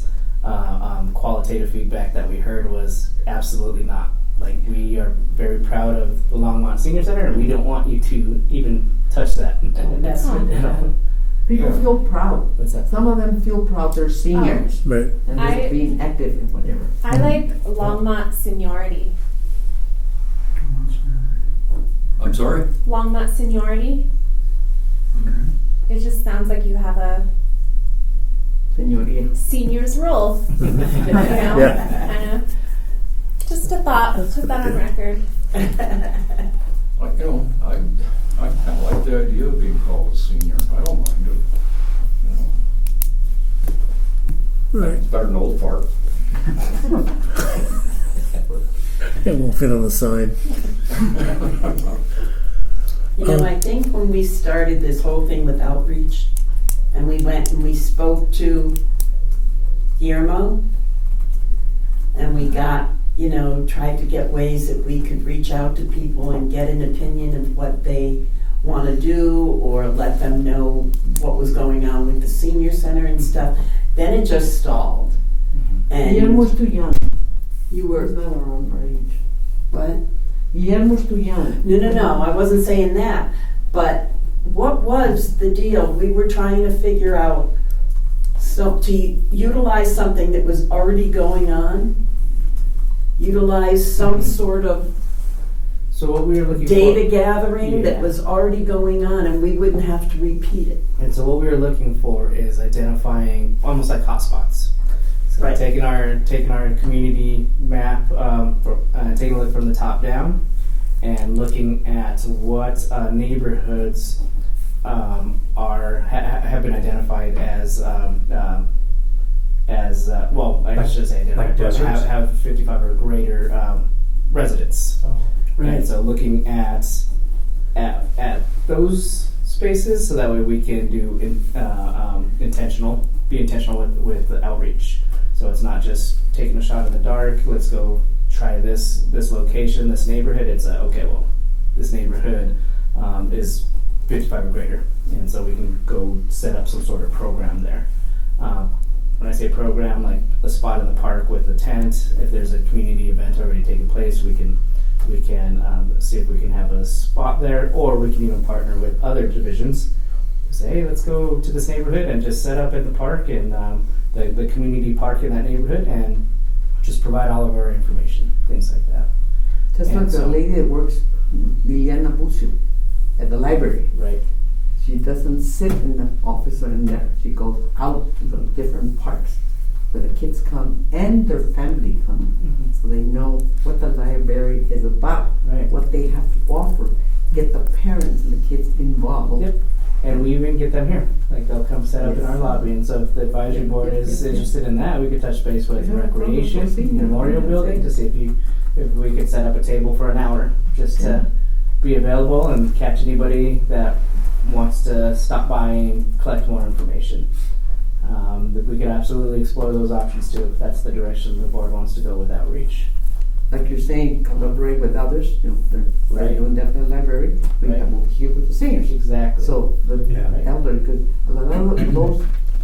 qualitative feedback that we heard was absolutely not. Like, we are very proud of the Longmont Senior Center, and we don't want you to even touch that. That's You know? People Yeah. feel proud. What's that? Some of them feel proud they're seniors Right. and I- they're being active and whatever. I like Longmont seniority. I'm sorry? Longmont seniority. It just sounds like you have a Señoría. senior's role. You know? Yeah. Kind of. Just a thought. Put that on record. Like, you know, I kind of like the idea of being called a senior. I don't mind it. You know, Right. it's better than old fart. It won't fit on the sign. You know, I think when we started this whole thing with outreach, and we went and we spoke to Guillermo, and we got, you know, tried to get ways that we could reach out to people and get an opinion of what they want to do, or let them know what was going on with the senior center and stuff. Then it just stalled. Guillermo's And too young. you He's were, not around our age. what? Guillermo's too young. No, I wasn't saying that. But what was the deal? We were trying to figure out, so to utilize something that was already going on, utilize some sort of So what we were looking data for, gathering that Yeah. was already going on, and we wouldn't have to repeat it. and so what we were looking for is identifying almost like hotspots. So Right. taking our community map, taking a look from the top down, and looking at what neighborhoods have been identified as well, I should say identified, like but deserts? have 55 or greater residents. And so looking at those spaces, so that way we can do be intentional with the outreach. So it's not just taking a shot in the dark. Let's go try this location, this neighborhood. It's okay, well, this neighborhood is 55 or greater, and so we can go set up some sort of program there. When I say program, like a spot in the park with a tent. If there's a community event already taking place, we can see if we can have a spot there, or we can even partner with other divisions. Say, hey, let's go to this neighborhood and just set up at the park and the community park in that neighborhood, and just provide all of our information, things like that. Just And like the so- lady that works, Liliana Bucio, at the library. Right. She doesn't sit in the office or in there. She goes out to the different parks where the kids come and their family come, so they know what the library is about, Right. what they have to offer. Get the parents and the kids involved. Yep. And we even get them here. Like, they'll come set up in our Yes. lobby. And so if the advisory board is interested in that, we could touch base with Yeah, recreation, probably senior. memorial Yeah, building, to see if we could set up a table for an hour, just to be available and catch anybody that wants to stop by and collect more information. That we could absolutely explore those options too, if that's the direction the board wants to go with outreach. Like you're saying, collaborate with others. You know, they're Right. doing that in the library. We Right. have over here with the seniors. Exactly. So the Yeah. elderly, because a lot of those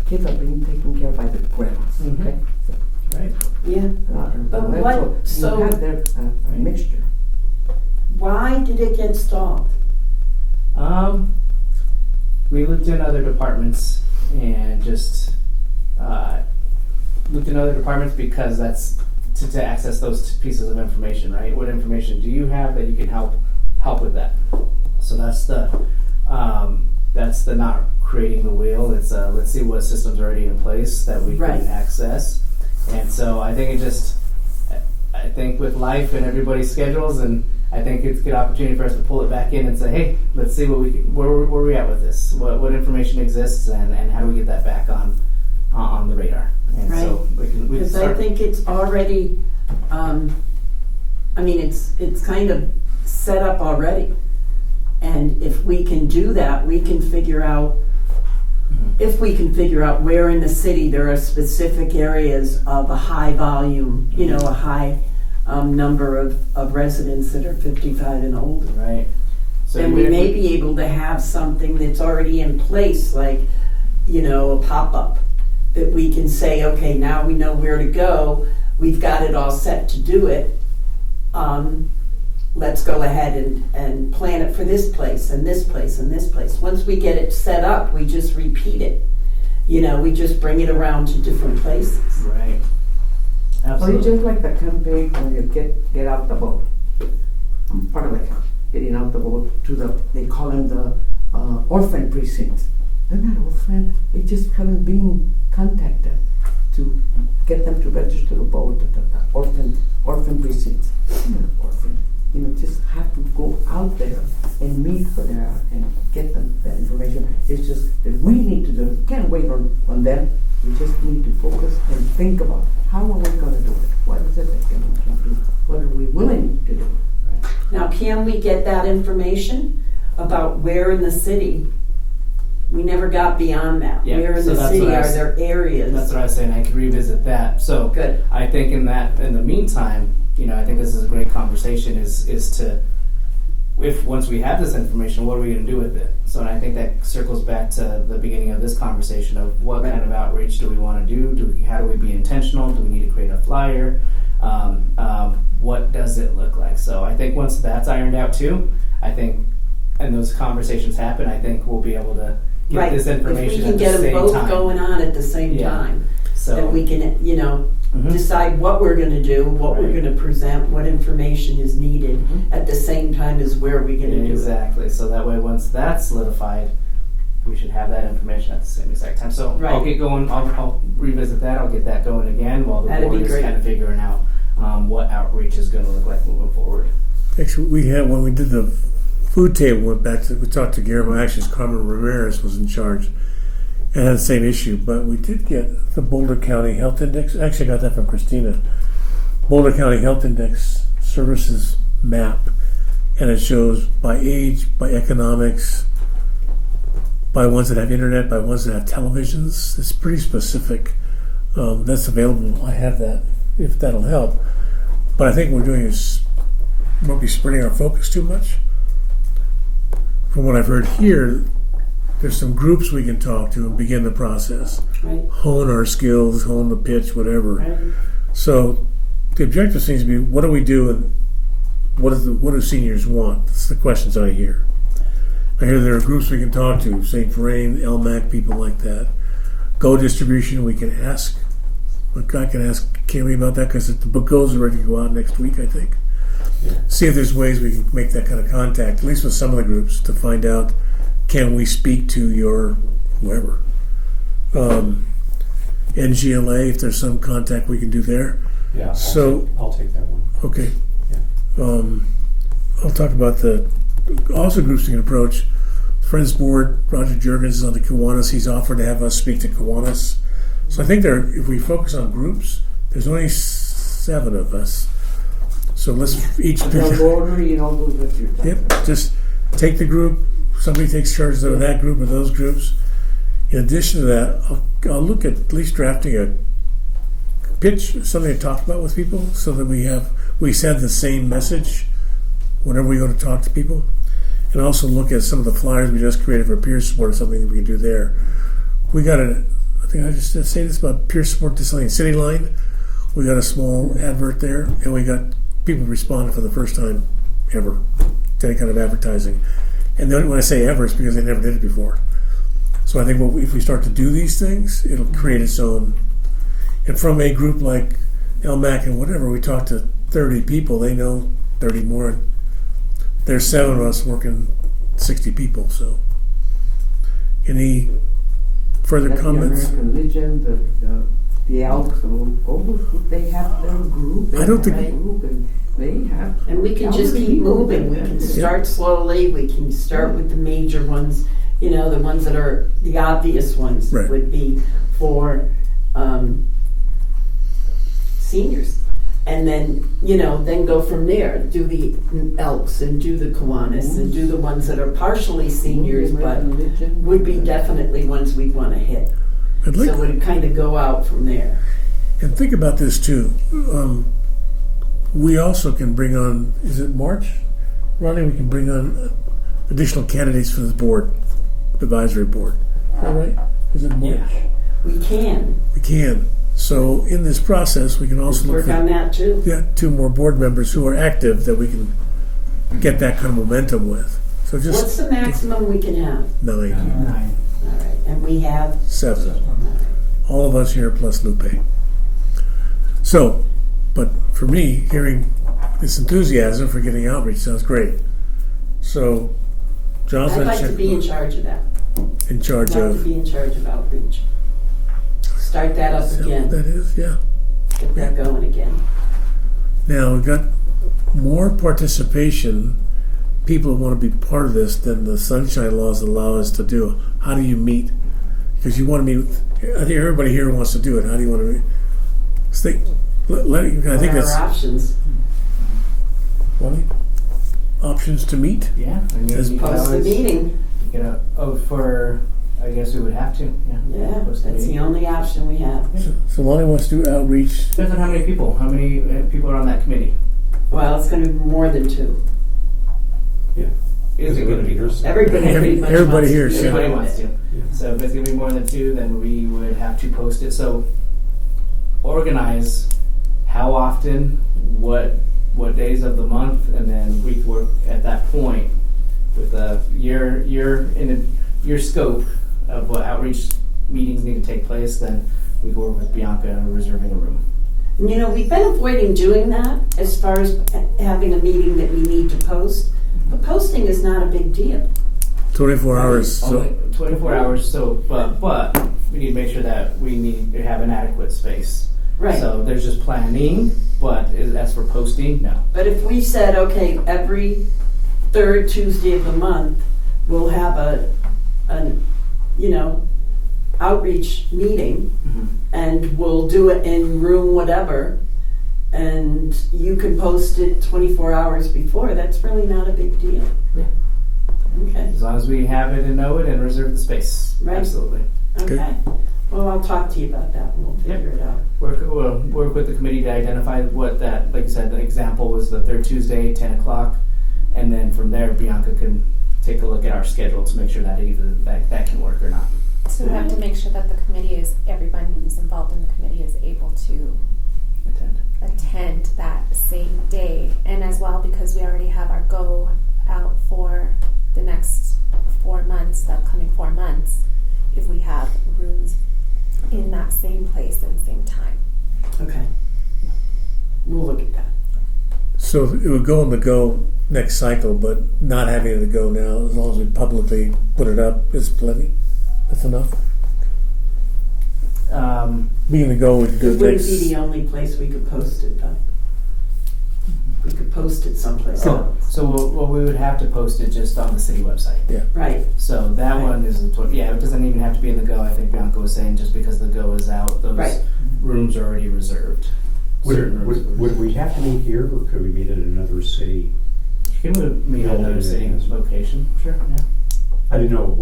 kids are being taken care of by their grandmas. Mhm. Okay. So, right. Yeah. But so what- so- you have their a mixture. Why did it get stalled? We looked in other departments and just looked in other departments because that's to access those pieces of information, right? What information do you have that you can help with that? So that's the not creating the wheel. It's let's see what systems are already in place that we Right. can access. And so I think I think with life and everybody's schedules, and I think it's a good opportunity for us to pull it back in and say, hey, let's see where we at with this. What information exists, and how do we get that back on the radar? And so we can Because I start. think it's already, it's kind of set up already. And if we can do that, we can figure out, where in the city there are specific areas of a high volume, a high number of residents that are 55 and older. Right. So Then we may be able to have something that's already in place, like, a pop-up, that we can say, okay, now we know where to go, we've got it all set to do it, let's go ahead and plan it for this place, and this place, and this place. Once we get it set up, we just repeat it. We just bring it around to different places. Right. Or Absolutely. it's just like the campaign when you get out the vote. I'm part of the getting out the vote to they call them the orphan precincts. They're not orphan, they just haven't been contacted to get them to register to vote at the orphan precincts. They're not orphan. Just have to go out there and meet for there and get them that information. It's just that we need to do it. Can't wait on them. We just need to focus and think about how are we going to do it? What is it that we can do? What are we willing to do? Now, can we get that information about where in the city? We never got beyond that. Yeah, Where in so the that's city what I are was- there areas? That's what I was saying. I could revisit that. So Good. I think in the meantime, I think this is a great conversation. Is to, if once we have this information, what are we going to do with it? So I think that circles back to the beginning of this conversation of what kind of outreach do we want to do? How do we be intentional? Do we need to create a flyer? What does it look like? So I think once that's ironed out too, and those conversations happen, I think we'll be able to get this information If we at can the get them same both time. going on at the same Yeah. time, So then we can, Mhm. decide what we're going to do, what we're Right. going to present, what information is needed at the same time as where we're going to do it. Exactly. So that way, once that's solidified, we should have that information at the same exact time. So I'll Right. get going. I'll revisit that. I'll get that going again while the That'd board be is great. kind of figuring out what outreach is going to look like moving forward. Actually, we had, when we did the food table, we talked to Guillermo. Actually, Carmen Ramirez was in charge and had the same issue. But we did get the Boulder County Health Index. Actually, I got that from Christina. Boulder County Health Index Services map. And it shows by age, by economics, by ones that have internet, by ones that have televisions. It's pretty specific. That's available. I have that, if that'll help. But I think what we're doing is we won't be spreading our focus too much. From what I've heard here, there's some groups we can talk to and begin the process. Right. Hone our skills, hone the pitch, whatever. Right. So the objective seems to be, what do we do and what do seniors want? That's the questions I hear. I hear there are groups we can talk to, St. Vrain, LMAC, people like that. Go distribution, we can ask. I can ask Kaylee about that because the book goes ready to go out next week, I think. Yeah. See if there's ways we can make that kind of contact, at least with some of the groups, to find out, can we speak to your whoever. NGLA, if there's some contact we can do there. Yeah, I'll take that one. Okay. Yeah. I'll talk about the also groups we can approach. Friends Board, Roger Juergens is on the Kiwanis. He's offered to have us speak to Kiwanis. So I think if we focus on groups, there's only 7 of us. So let's each The Rotary and all those that you're talking about. Yep, just take the group. Somebody takes charge of that group or those groups. In addition to that, I'll look at least drafting a pitch, something to talk about with people, so that we send the same message whenever we go to talk to people, and also look at some of the flyers we just created for peer support or something that we can do there. We got I think I just say this about peer support to something City Line. We got a small advert there, and we got people responding for the first time ever to any kind of advertising. And then when I say ever, it's because they never did it before. So I think if we start to do these things, it'll create its own. And from a group like LMAC and whatever, we talk to 30 people, they know 30 more. There's 7 of us working 60 people. So any further Like comments? The American Legion, the Elks, all those groups, they have their group. I don't think- Group and they have. And And we can just keep moving. We can start slowly. We can start with the major ones. You know, the ones that are the obvious ones Right. would be for seniors. And then, you know, then go from there. Do the Elks and do the Kiwanis and do the ones that are partially seniors, but would be definitely ones we'd want to hit. I'd like, So it would kind of go out from there. and think about this too. We also can bring on, is it March? Ronnie, we can bring on additional candidates for the board, advisory board. Is that right? Is it March? Yeah. We can We can. So in this process, we can also look work on at that too. two more board members who are active that we can get that kind of momentum with. So just What's the maximum we can have? 9, 9. All right, and we have 7. All of us here plus Lupe. So, but for me, hearing this enthusiasm for getting outreach sounds great. So, John's I'd not like to be in charge of that. in charge I'd like to of. be in charge of outreach. Start that up Is that what again. that is? Yeah. Get that going again. Now we've got more participation. People want to be part of this than the sunshine laws allow us to do. How do you meet? Because you want to meet with. I think everybody here wants to do it. How do you want to meet? I think What are that's our options? Ronnie? Options to meet. Yeah, I mean, As you could Post the always, meeting. I guess we would have to, yeah. Yeah, Post the that's the meeting. only option we have. So Lonnie wants to do outreach. Depends on how many people are on that committee. Well, it's going to be more than 2. Is it going to be? Everybody pretty much Everybody wants here to is- be Everybody doing wants it. to. So if it's going to be more than 2, then we would have to post it. So organize how often, what days of the month, and then we work at that point with your scope of what outreach meetings need to take place. Then we go work with Bianca and reserving a room. And, you know, we've been avoiding doing that as far as having a meeting that we need to post. But posting is not a big deal. 24 hours. So Only 24 hours. So, but we need to make sure that we need to have an adequate space. Right. So there's just planning, but as for posting, no. But if we said, okay, every 3rd Tuesday of the month, we'll have an outreach meeting, and we'll do it in room whatever, and you can post it 24 hours before, that's really not a big deal. Yeah. Okay, As long as we have it and know it and reserve the space. Right. Absolutely. okay. Well, I'll talk to you about that, and we'll figure it out. We'll work with the committee to identify what that, like you said, the example was the 3rd Tuesday, 10 o'clock. And then from there, Bianca can take a look at our schedule to make sure that that can work or not. So we have to make sure that the committee everyone who's involved in the committee is able to attend that same day. And as well, because we already have our go out for the next 4 months, the upcoming 4 months, if we have rooms in that same place and same time. Okay. We'll look at that. So it would go on the go next cycle, but not having it to go now, as long as we publicly put it up, is plenty. That's enough. Being the go, we could do It it wouldn't next. be the only place we could post it, though. We could post it someplace Oh. else. So we would have to post it just on the city website. Right. So that Right. one is it doesn't even have to be in the go. I think Bianca was saying just because the go is out, those Right. rooms are already reserved. Certain rooms are Would we have to meet here, or could we meet at another city? You can meet at another city location. Sure. Yeah. I didn't know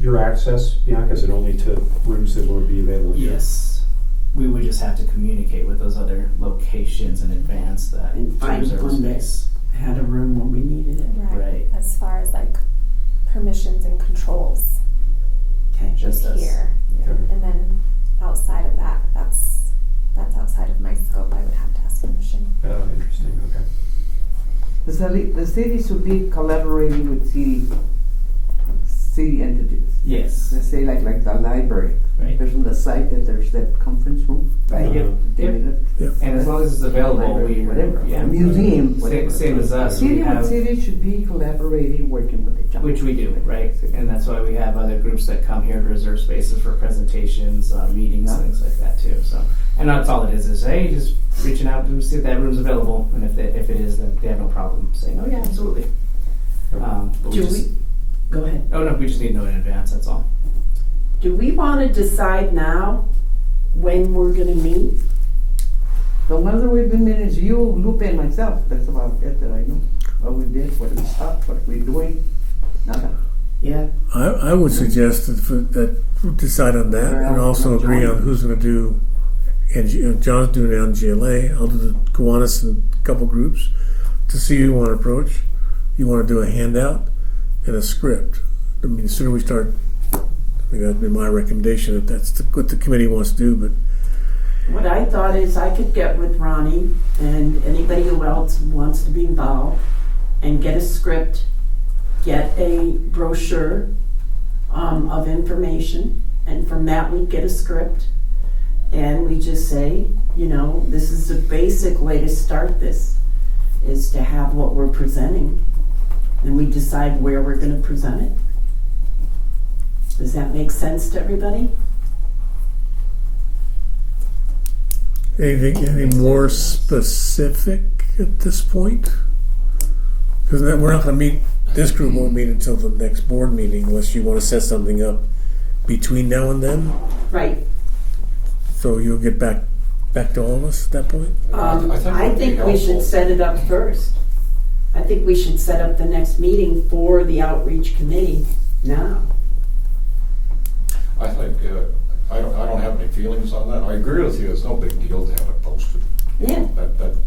your access, Bianca, is it only to rooms that will be available here? Yes. We would just have to communicate with those other locations in advance that And to find reserve one that space. had a room when we needed it. Right. As far as like permissions and controls Okay. Just us. here. Yeah. And then outside of that, that's outside of my scope. I would have to ask permission. Interesting, okay. The city should be collaborating with city entities. Yes. Let's say like the library. Right. There's on the site that there's that conference room. Right. Yep. They Yep. made it. And as long as it's available, Library, we whatever. Yeah. Museum, whatever. Same as us. City We have, with city should be collaborating, working with each other. which we do, right? And that's why we have other groups that come here to reserve spaces for presentations, meetings, Yeah. things like that too. So, and that's all it is hey, just reaching out to see if that room's available, and if it is, then they have no problem saying, oh yeah, absolutely. But Do just, we, go ahead. Oh no, we just need to know in advance, that's all. Do we want to decide now when we're going to meet? The ones that we've been meeting is you, Lupe, and myself. That's about it that I know. What we did, what we stopped, what we're doing, nothing. Yeah. I would suggest that we decide on that and also agree on who's going to do. And John's doing it on GLA. I'll do the Kiwanis in a couple groups to see who you want to approach. You want to do a handout and a script. I mean, the sooner we start, I think that'd be my recommendation if that's what the committee wants to do. But What I thought is I could get with Ronnie and anybody who else wants to be involved and get a script, get a brochure of information, and from that we get a script. And we just say, this is a basic way to start this, is to have what we're presenting. And we decide where we're going to present it. Does that make sense to everybody? anything more specific at this point? Because we're not going to meet. This group won't meet until the next board meeting unless you want to set something up between now and then. Right. So you'll get back to all of us at that point? I think we should set it up first. I think we should set up the next meeting for the outreach committee now. I think, I don't have any feelings on that. I agree with you, it's no big deal to have it posted. Yeah.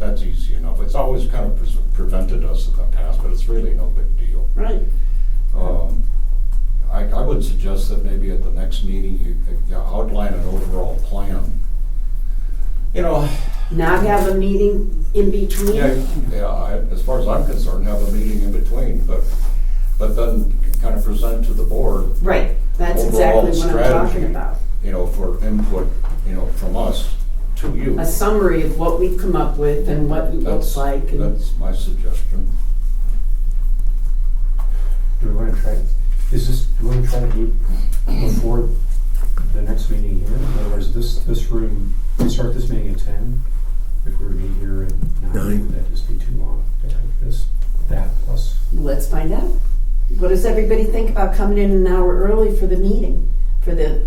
That's easy enough. It's always kind of prevented us in the past, but it's really no big deal. Right. I would suggest that maybe at the next meeting, you outline an overall plan. Not have a meeting in between. As far as I'm concerned, have a meeting in between, but then kind of present to the board. Right. That's overall exactly what I'm talking about. For input, from us to you. A summary of what we've come up with and what it looks like. And That's my suggestion. Do we want to try, do we want to try to meet before the next meeting here? In other words, this room, we start this meeting at 10. If we were to meet here at 9, would that just be too long to have that plus? let's find out. What does everybody think about coming in an hour early for the meeting, for the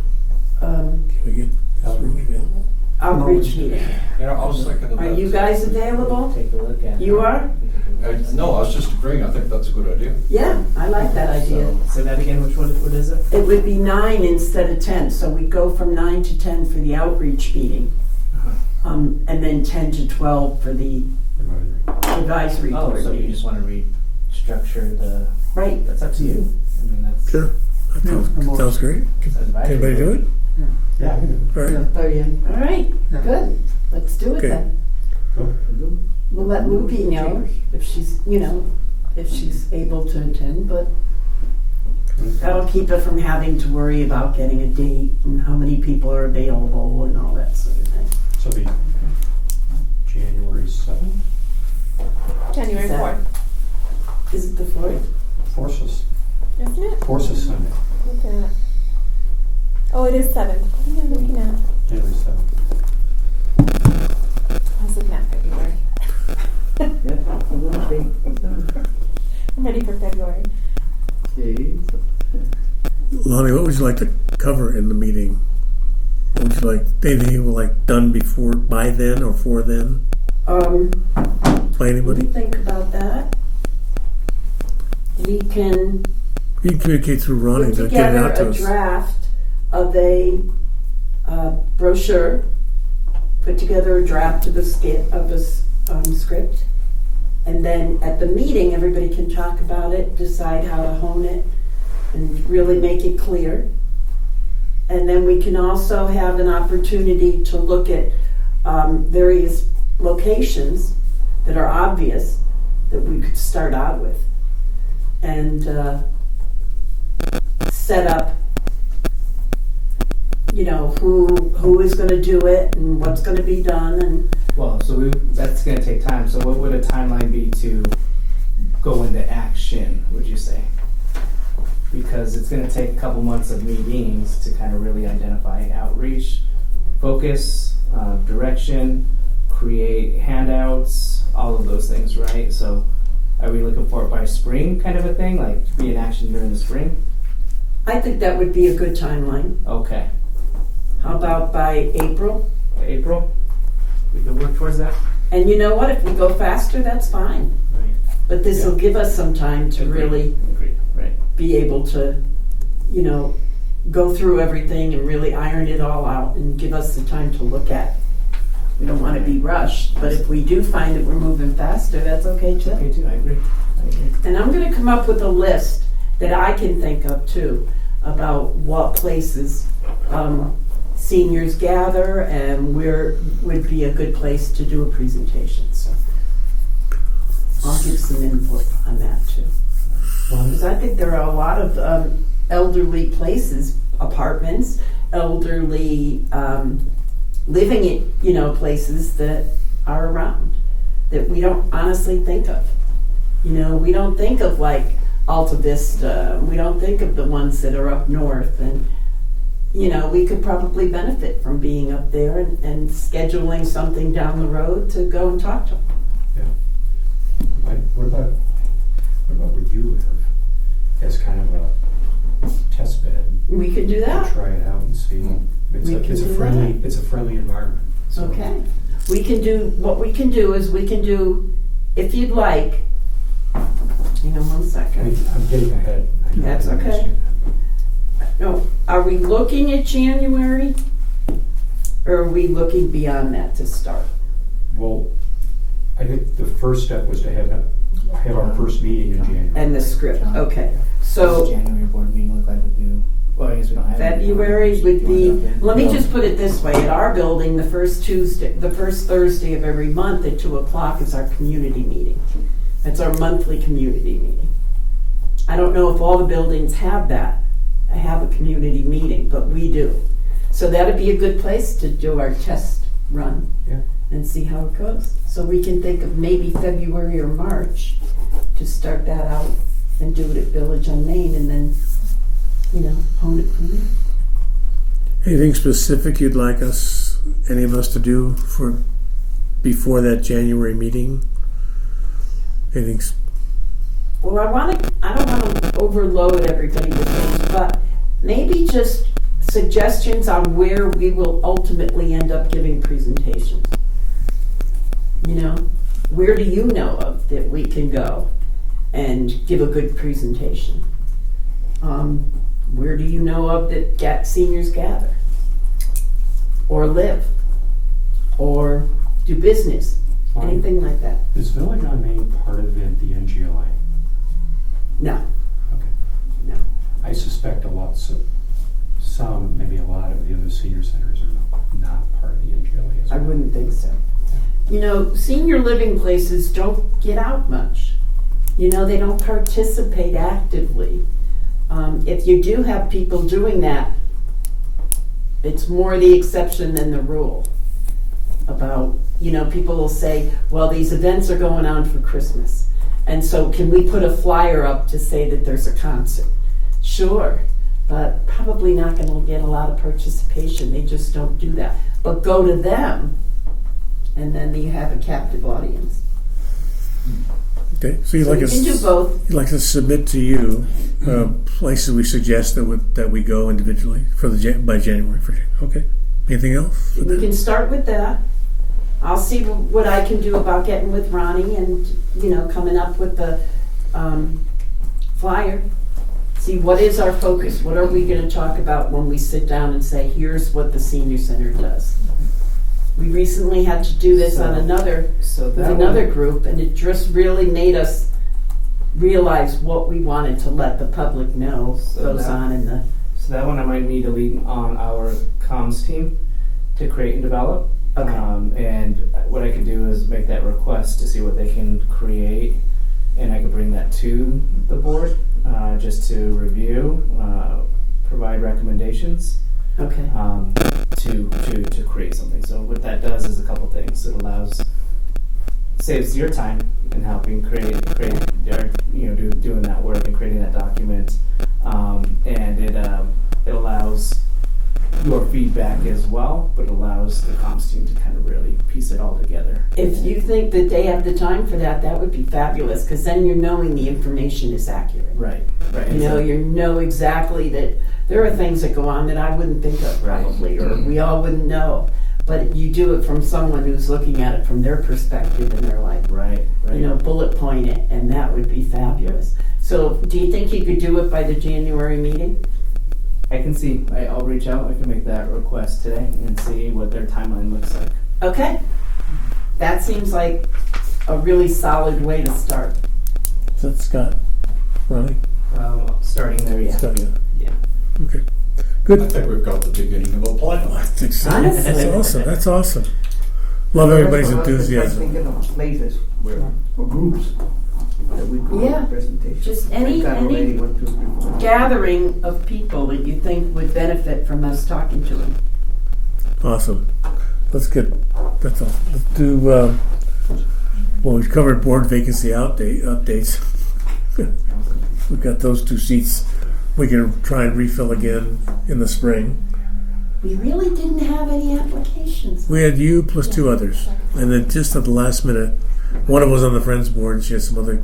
Can we get this room available? outreach meeting? I was thinking of that. Are you guys available? Take a look at it. You are? No, I was just agreeing. I think that's a good idea. Yeah, I like that idea. So, say that again, what is it? It would be 9 instead of 10, so we go from 9 to 10 for the outreach meeting, and then 10 to 12 for the advisory Oh, board so you meeting. just want to restructure the, Right. that's up to you. I mean, that's. Sure. That sounds great. Can advisory. anybody do it? Yeah, I can do All right. Está bien. All right, good. Let's do it Okay. then. it. We'll let Lupe know if she's, if she's able to attend, but that'll keep her from having to worry about getting a date and how many people are available and all that sort of thing. So it'll be January 7th? January Is that- 4th, Is it the 4th? Forces isn't it? Sunday, Looking at. Oh, it is 7th. What am I looking at? January 7th. I was looking at February. I'm ready for February. Lonnie, what would you like to cover in the meeting? What would you like? Anything you would like done by then or for then? By What do anybody? you think about that? We can You can communicate through Ronnie put to get it together out to a us. draft of a brochure, put together a draft of a script, and then at the meeting, everybody can talk about it, decide how to hone it, and really make it clear. And then we can also have an opportunity to look at various locations that are obvious that we could start out with, and set up, who is going to do it and what's going to be done. And Well, so that's going to take time. So what would a timeline be to go into action, would you say? Because it's going to take a couple months of meetings to kind of really identify outreach, focus, direction, create handouts, all of those things, right? So are we looking for it by spring kind of a thing, like be in action during the spring? I think that would be a good timeline. Okay. How about by April? April? We could work towards that? And you know what? If we go faster, that's fine. Right. But this will give us some time to really Agreed. Right. be able to, go through everything and really iron it all out and give us the time to look at it. We don't want to be rushed, but if we do find that we're moving faster, that's okay too. Okay, too. I agree. And I'm going to come up with a list that I can think of too about what places seniors gather and where would be a good place to do a presentation. So I'll give some input on that too. Because I think there are a lot of elderly places, apartments, elderly living in places that are around that we don't honestly think of. We don't think of like Alta Vista. We don't think of the ones that are up north, and we could probably benefit from being up there and scheduling something down the road to go and talk to them. Yeah. What about what you have as kind of a test bed? We could do To that. try it out and see. It's a friendly environment. So. Okay. We can do, what we can do is we can do, if you'd like, hang on one second. I'm getting ahead. I know. That's I okay. understand that. No, are we looking at January? Or are we looking beyond that to start? Well, I think the first step was to have our first meeting in January. And the script, okay. What So does January board meeting look like with you? Well, I guess we don't have any. February would be, let me No. just put it this way, at our building, the first Thursday of every month at 2:00 is our community meeting. That's our monthly community meeting. I don't know if all the buildings have that, have a community meeting, but we do. So that'd be a good place to do our test run. Yeah. And see how it goes. So we can think of maybe February or March to start that out and do it at Village on Main, and then, hone it from there. Anything specific you'd like any of us to do before that January meeting? Anything? Well, I don't want to overload everybody with things, but maybe just suggestions on where we will ultimately end up giving presentations. Where do you know of that we can go and give a good presentation? Where do you know of that seniors gather or live or do business? Anything like that? Is Village on Main part of the NGLA? No. Okay. No. I suspect some, maybe a lot of the other senior centers are not part of the NGLA as I well. wouldn't think so. Senior living places don't get out much. They don't participate actively. If you do have people doing that, it's more the exception than the rule. About, people will say, well, these events are going on for Christmas. And so can we put a flyer up to say that there's a concert? Sure, but probably not going to get a lot of participation. They just don't do that. But go to them, and then you have a captive audience. Okay, so So you can do both. You'd like to submit to you places we suggest that we go individually by January. Okay. Anything else? We can start with that. I'll see what I can do about getting with Ronnie and, coming up with the flyer. See, what is our focus? What are we going to talk about when we sit down and say, here's what the senior center does? We recently had to do this on another group, and it just really made us realize what we wanted to let the public know goes on in the... So that one I might need to lead on our comms team to create and develop. Okay. And what I can do is make that request to see what they can create, and I can bring that to the board just to review, provide recommendations. Okay. To create something. So what that does is a couple things. It saves your time in helping create or doing that work and creating that document, and it allows your feedback as well, but allows the comms team to kind of really piece it all together. If you think that they have the time for that, that would be fabulous, because then you're knowing the information is accurate. Right. You know, you know exactly that there are things that go on that I wouldn't think of probably, or we all wouldn't know. But you do it from someone who's looking at it from their perspective, and they're like, Right. you know, bullet point it, and that would be fabulous. So do you think you could do it by the January meeting? I can see. I'll reach out. I can make that request today and see what their timeline looks like. Okay. That seems like a really solid way to start. Is that Scott? Ronnie? Starting there, yeah. Scott, yeah. Yeah. Okay. I Good. think we've got the beginning of a plan. That's exciting. Honestly. That's awesome. That's awesome. Love everybody's That's what I was enthusiasm. thinking of places where, or groups that we could Yeah. have presentations. Just I've got already any 1, 2, 3, 4. gathering of people that you think would benefit from us talking to them. Awesome. That's all. Let's do, well, we've covered board vacancy updates. We've got those 2 seats we can try and refill again in the spring. We really didn't have any applications. We had you plus 2 others. And then just at the last minute, one of them was on the Friends board. She had some other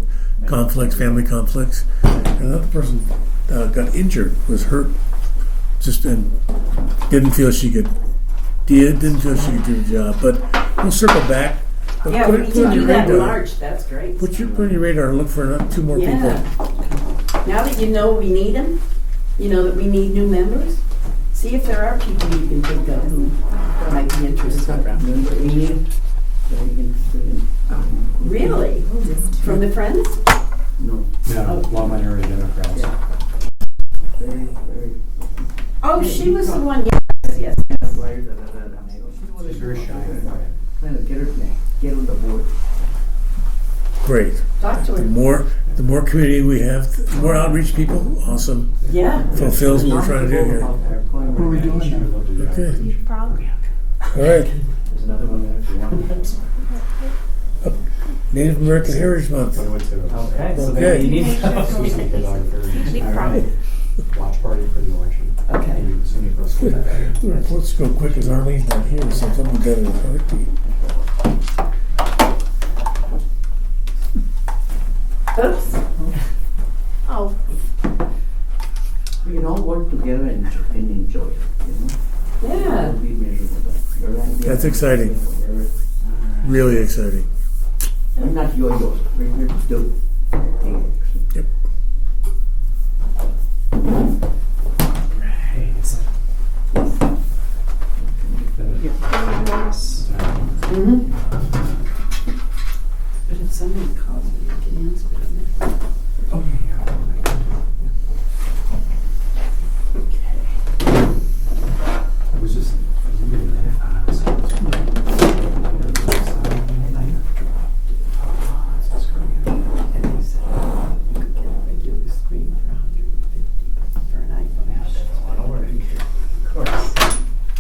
conflicts, family conflicts. And another person got injured, was hurt, and didn't feel she could do the job. But we'll circle back. But Yeah, put we it can on do your that in radar. March. That's great. Put on your radar and look for 2 more people. Yeah. Now that you know we need them, you know that we need new members, see if there are people you can think of who might be interested. Remember Amy? Very interested in, Really? From the Friends? no, No, Longmont area Democrats. Yeah. very, very. Oh, she was the one, yes. She's very shy and quiet. Kind of get on the board. Great. Talk to The her. more community we have, the more outreach people, awesome. Yeah. Fulfills what we're trying to do here. What are we doing She would now? love to do that. Okay. Probably. All right. There's another one there if you want. Native American Heritage Month. But I went to Okay, so Okay. then you need the dog fair. All right. Watch party for the election. Okay. Maybe some of us will have that. The reports go quick as Arlene's not here, so something done in a heartbeat. Oops. Oh, We can all work together and enjoy it, you know? Yeah. It'll be miserable, but your idea- That's exciting. Whatever. Really exciting. We're not yo-yos, we're here to do things. Yep. Mm-hmm. But if somebody calls me, I can answer it. Oh, yeah. It was just, I was reading that. And he said, you could get a regular screen for $150, but for an iPhone, That's a lot of work. of course,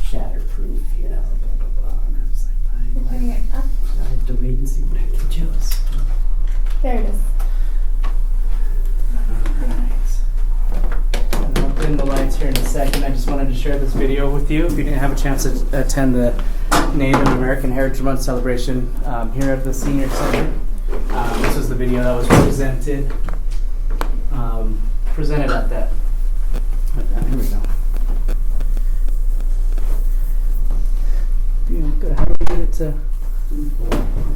shatterproof, you know, blah, blah, blah. And I was like, you're fine. putting it up. I have to wait and see what I can choose. There it is. I'll dim the lights here in a second. I just wanted to share this video with you. If you didn't have a chance to attend the Native American Heritage Month celebration here at the Senior Center, this was the video that was presented at that. Here we go. Yeah, good. How do we get it to?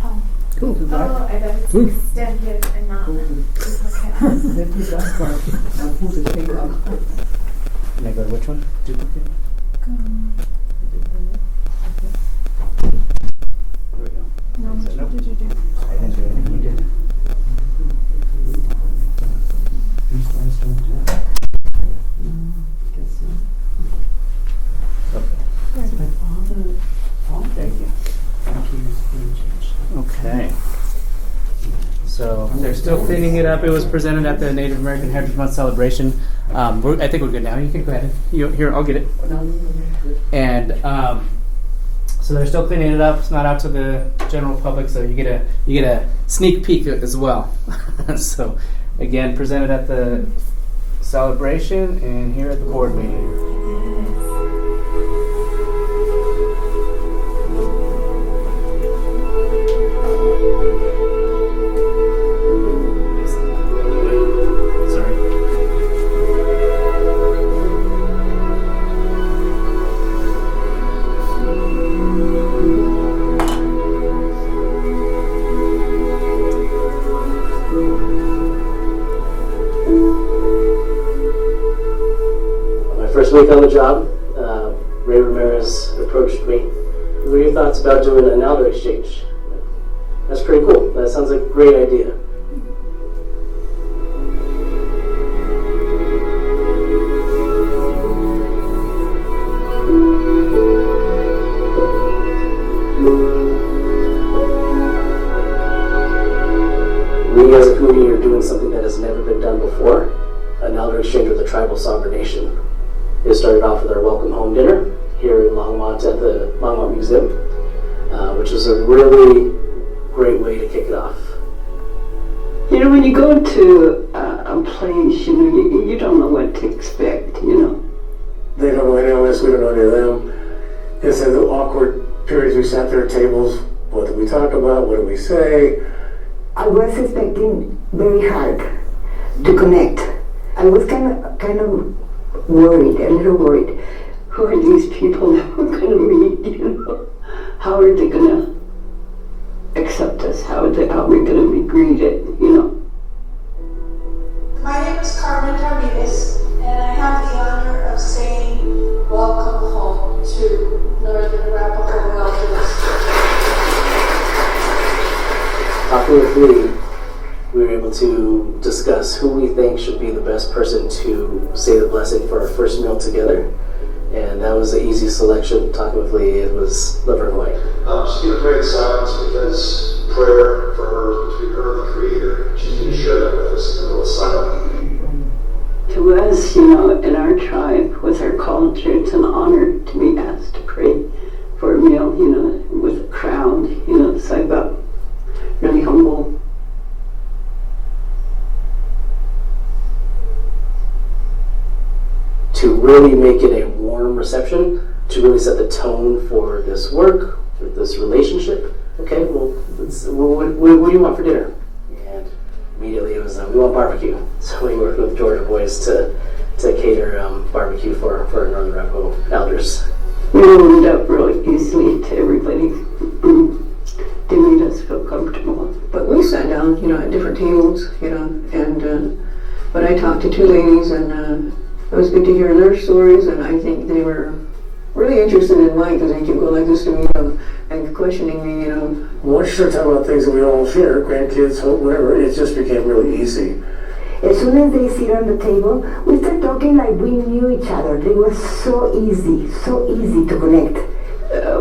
Oh. Cool. Oh, I bet it's Ooh. extended and not duplicate. Let me that part, I'll pull the thing out. Can I go to which one? Duplicate. There we go. No, Nope. what did you do? I didn't do anything. You did. These guys don't do that. Guess not. Okay. But all the Thank you. computers being changed. Okay. So they're still cleaning it up. It was presented at the Native American Heritage Month celebration. I think we're good now. You can go ahead. Here, I'll get it. And so they're still cleaning it up. It's not out to the general public, so you get a sneak peek as well. So again, presented at the celebration and here at the board meeting. week on the job, Ray Ramirez approached me. What are your thoughts about doing an elder exchange? That's pretty cool. That sounds like a great idea. We as a community are doing something that has never been done before, an elder exchange with a tribal sovereign nation. It started off with our welcome home dinner here in Longmont at the Longmont Museum, which is a really great way to kick it off. You know, when you go to a place, you know, you don't know what to expect, you know. They don't know any of us, we don't know any of them. It's in the awkward periods we sat there at tables. What did we talk about? What did we say? I was expecting very hard to connect. I was kind of worried, a little worried. Who are these people that we're going to meet, you know? How are they going to accept us? How are we going to be greeted, you know? My name is Carmen Ramirez, and I have the honor of saying welcome home to Northern Arapaho Elders. Talking with Lee, we were able to discuss who we think should be the best person to say the blessing for our first meal together. And that was an easy selection. Talking with Lee, it was Laverne White. She's going to pray in silence because prayer for her is between her and the Creator. She's going to share that with us in the middle of silence. To us, you know, in our tribe, with our culture, it's an honor to be asked to pray for a meal, you know, with a crowd, you know, so I felt really humble. To really make it a warm reception, to really set the tone for this work, for this relationship. Okay, well, what do you want for dinner? And immediately it was, we want barbecue. So we worked with Georgia boys to cater barbecue for our Northern Arapaho elders. We warmed up really easily to everybody. They made us feel comfortable. But we sat down, you know, at different tables, you know, and but I talked to two ladies, and it was good to hear their stories, and I think they were really interested in mine, because they kept going like this to me, you know, and questioning me, you know. Once you start talking about things that we all share, grandkids, hope, whatever, it just became really easy. As soon as they sit on the table, we start talking like we knew each other. It was so easy to connect.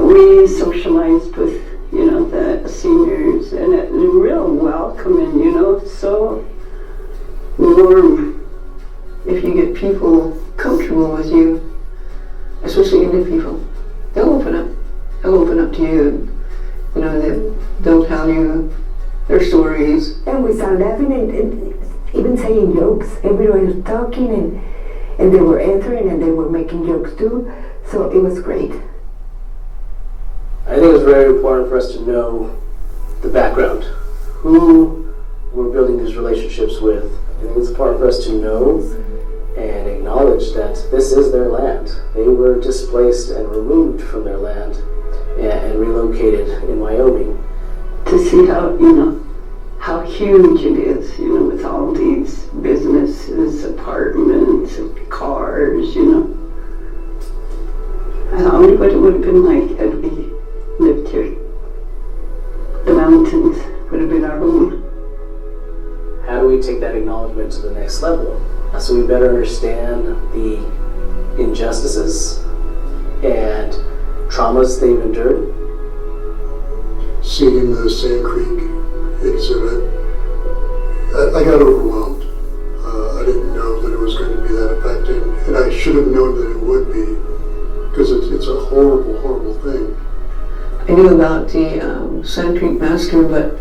We socialized with, you know, the seniors, and it was real welcoming, you know, so warm. If you get people comfortable with you, especially Indian people, they'll open up. They'll open up to you. You know, they'll tell you their stories. And we started laughing and even saying jokes. Everybody was talking, and they were answering, and they were making jokes too. So it was great. I think it was very important for us to know the background, who we're building these relationships with. I think it's important for us to know and acknowledge that this is their land. They were displaced and removed from their land and relocated in Wyoming. To see how, you know, how huge it is, you know, with all these businesses, apartments, cars, you know. I wonder what it would have been like had we lived here. The mountains would have been our home. How do we take that acknowledgement to the next level? So we better understand the injustices and traumas they've endured. Seeing the Sand Creek exhibit, I got overwhelmed. I didn't know that it was going to be that affecting, and I should have known that it would be, because it's a horrible, horrible thing. I knew about the Sand Creek Massacre, but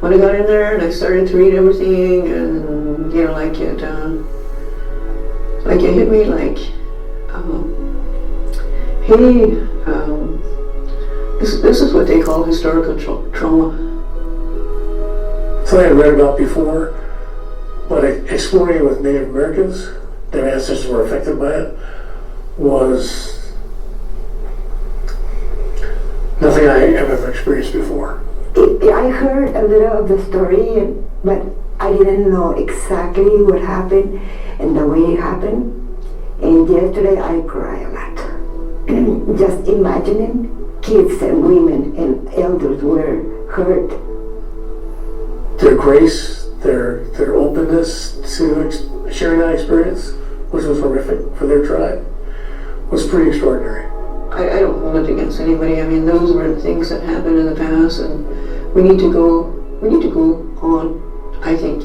when I got in there and I started to read everything, and you know, like it hit me like, hey, this is what they call historical trauma. Something I read about before, but exploring it with Native Americans, their ancestors were affected by it, was nothing I have ever experienced before. I heard a little of the story, but I didn't know exactly what happened and the way it happened. And yesterday I cried a lot. Just imagining kids and women and elders were hurt. Their grace, their openness to sharing that experience, which was horrific for their tribe, was pretty extraordinary. I don't hold it against anybody. I mean, those were things that happened in the past, and we need to go on. I think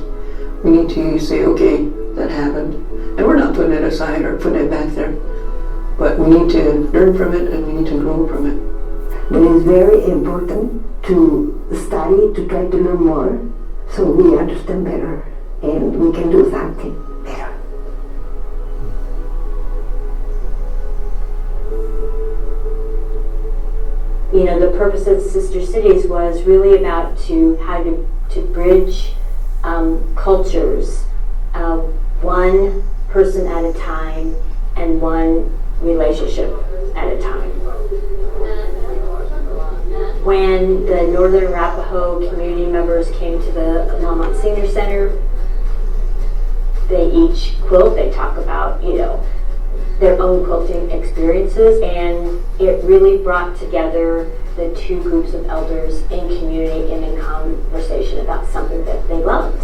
we need to say, okay, that happened, and we're not putting it aside or putting it back there, but we need to learn from it and we need to grow from it. But it's very important to study, to try to learn more, so we understand better and we can do something better. You know, the purpose of Sister Cities was really about how to bridge cultures, one person at a time and one relationship at a time. When the Northern Arapaho community members came to the Longmont Senior Center, they each quilt. They talk about, you know, their own quilting experiences, and it really brought together the two groups of elders in community and in conversation about something that they loved.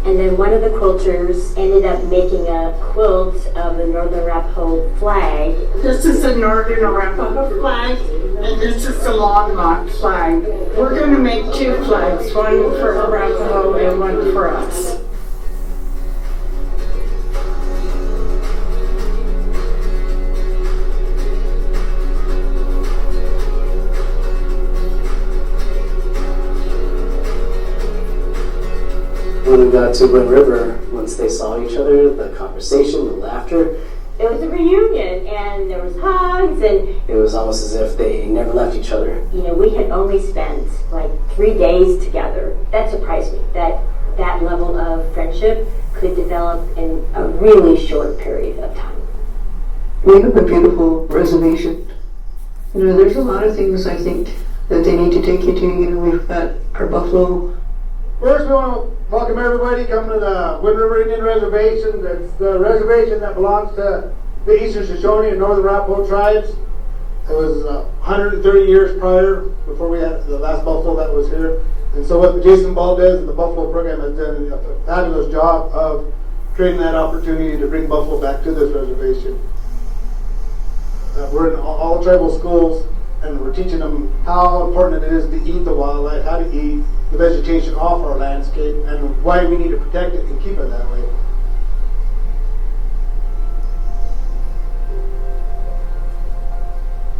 And then one of the quilters ended up making a quilt of the Northern Arapaho flag. This is the Northern Arapaho flag, and this is the Longmont flag. We're going to make two flags, one for Arapaho and one for us. When we got to Wind River, once they saw each other, the conversation, the laughter, It was a reunion, and there was hugs, and it was almost as if they never left each other. you know, we had only spent like 3 days together. That surprised me, that level of friendship could develop in a really short period of time. We have a beautiful reservation. You know, there's a lot of things I think that they need to take you to. You know, we've got our buffalo. First, we want to welcome everybody coming to the Wind River Indian Reservation. It's the reservation that belongs to the Eastern Shoshone and Northern Arapaho tribes. It was 130 years prior, before we had the last buffalo that was here. And so what Jason Valdez and the Buffalo Program has done a fabulous job of creating that opportunity to bring buffalo back to this reservation. We're in all tribal schools, and we're teaching them how important it is to eat the wildlife, how to eat the vegetation off our landscape, and why we need to protect it and keep it that way.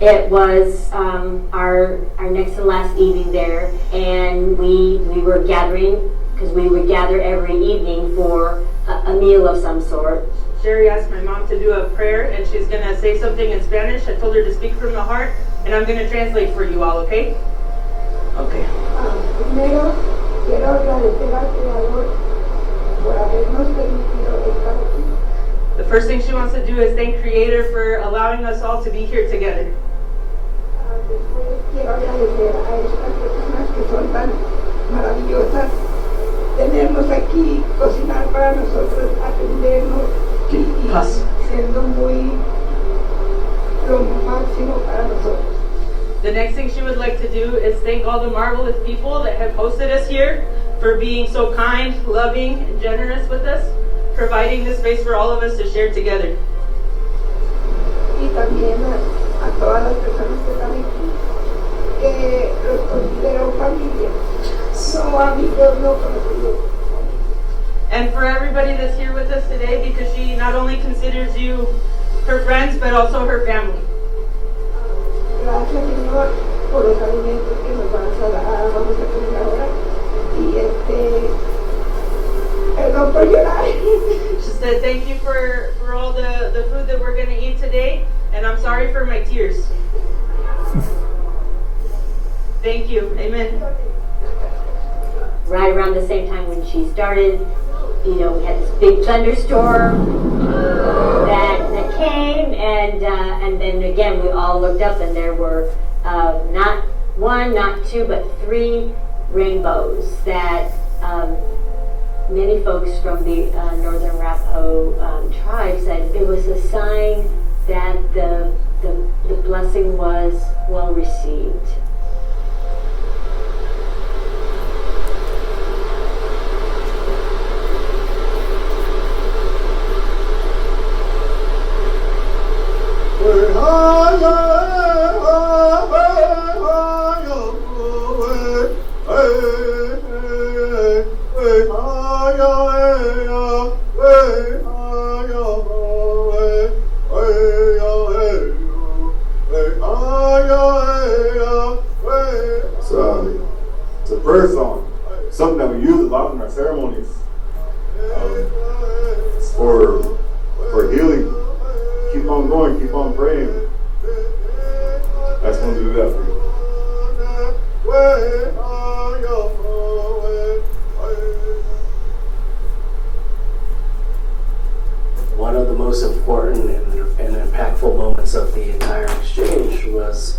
It was our next to last evening there, and we were gathering, because we would gather every evening for a meal of some sort. Sherry asked my mom to do a prayer, and she's going to say something in Spanish. I told her to speak from the heart, and I'm going to translate for you all, okay? Okay. Primero, quiero agradecer al Creador por habernos permitido estar aquí. The first thing she wants to do is thank Creator for allowing us all to be here together. Después quiero agradecer a estas personas que son tan maravillosas, tenernos aquí, cocinar para nosotros, atendernos y siendo lo máximo para nosotros. The next thing she would like to do is thank all the marvelous people that have hosted us here for being so kind, loving, and generous with us, providing this space for all of us to share together. Y también a todas las personas que están aquí, que los considero familia, no amigos, no conocidos. And for everybody that's here with us today, because she not only considers you her friends, but also her family. Gracias, Señor, por los alimentos que nos vamos a comer ahora. Y perdón por llorar. She said, thank you for all the food that we're going to eat today, and I'm sorry for my tears. Thank you. Amen. Right around the same time when she started, you know, we had this big thunderstorm that came, and then again we all looked up, and there were not one, not two, but 3 rainbows that many folks from the Northern Arapaho tribe said it was a sign that the blessing was well received. It's a prayer song, something that we use a lot in our ceremonies. It's for healing. Keep on going, keep on praying. I just want to do that for you. One of the most important and impactful moments of the entire exchange was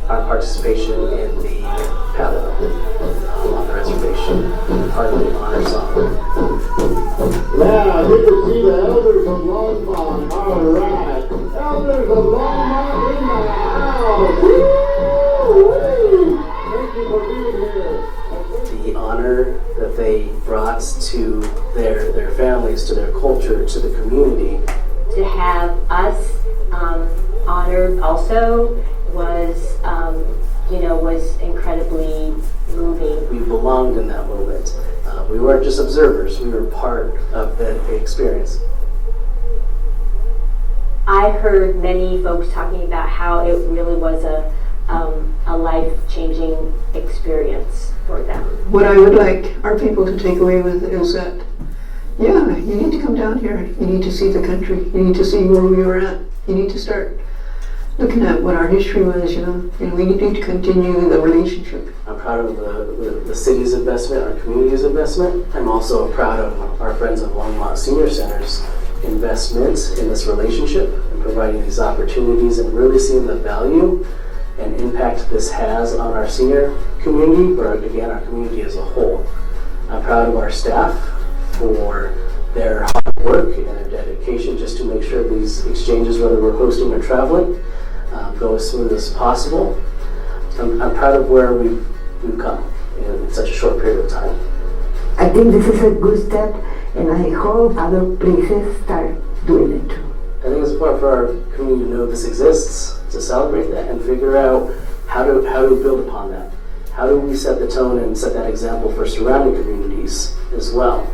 our participation in the powwow on the reservation, part of the honor song. Yeah, good to see the elders of Longmont. All right. Elders of Longmont in the house. Woo! Thank you for being here. The honor that they brought to their families, to their culture, to the community. To have us honored also was, was incredibly moving. We belonged in that moment. We weren't just observers, we were part of the experience. I heard many folks talking about how it really was a life-changing experience for them. What I would like our people to take away with is that, yeah, you need to come down here. You need to see the country. You need to see where we were at. You need to start looking at what our history was, and we need to continue the relationship. I'm proud of the city's investment, our community's investment. I'm also proud of our friends at Longmont Senior Center's investment in this relationship and providing these opportunities and really seeing the value and impact this has on our senior community, but again, our community as a whole. I'm proud of our staff for their hard work and their dedication just to make sure these exchanges, whether we're hosting or traveling, go as smooth as possible. I'm proud of where we've come in such a short period of time. I think this is a good step, and I hope other places start doing it too. I think it's important for our community to know this exists, to celebrate that, and figure out how to build upon that. How do we set the tone and set that example for surrounding communities as well?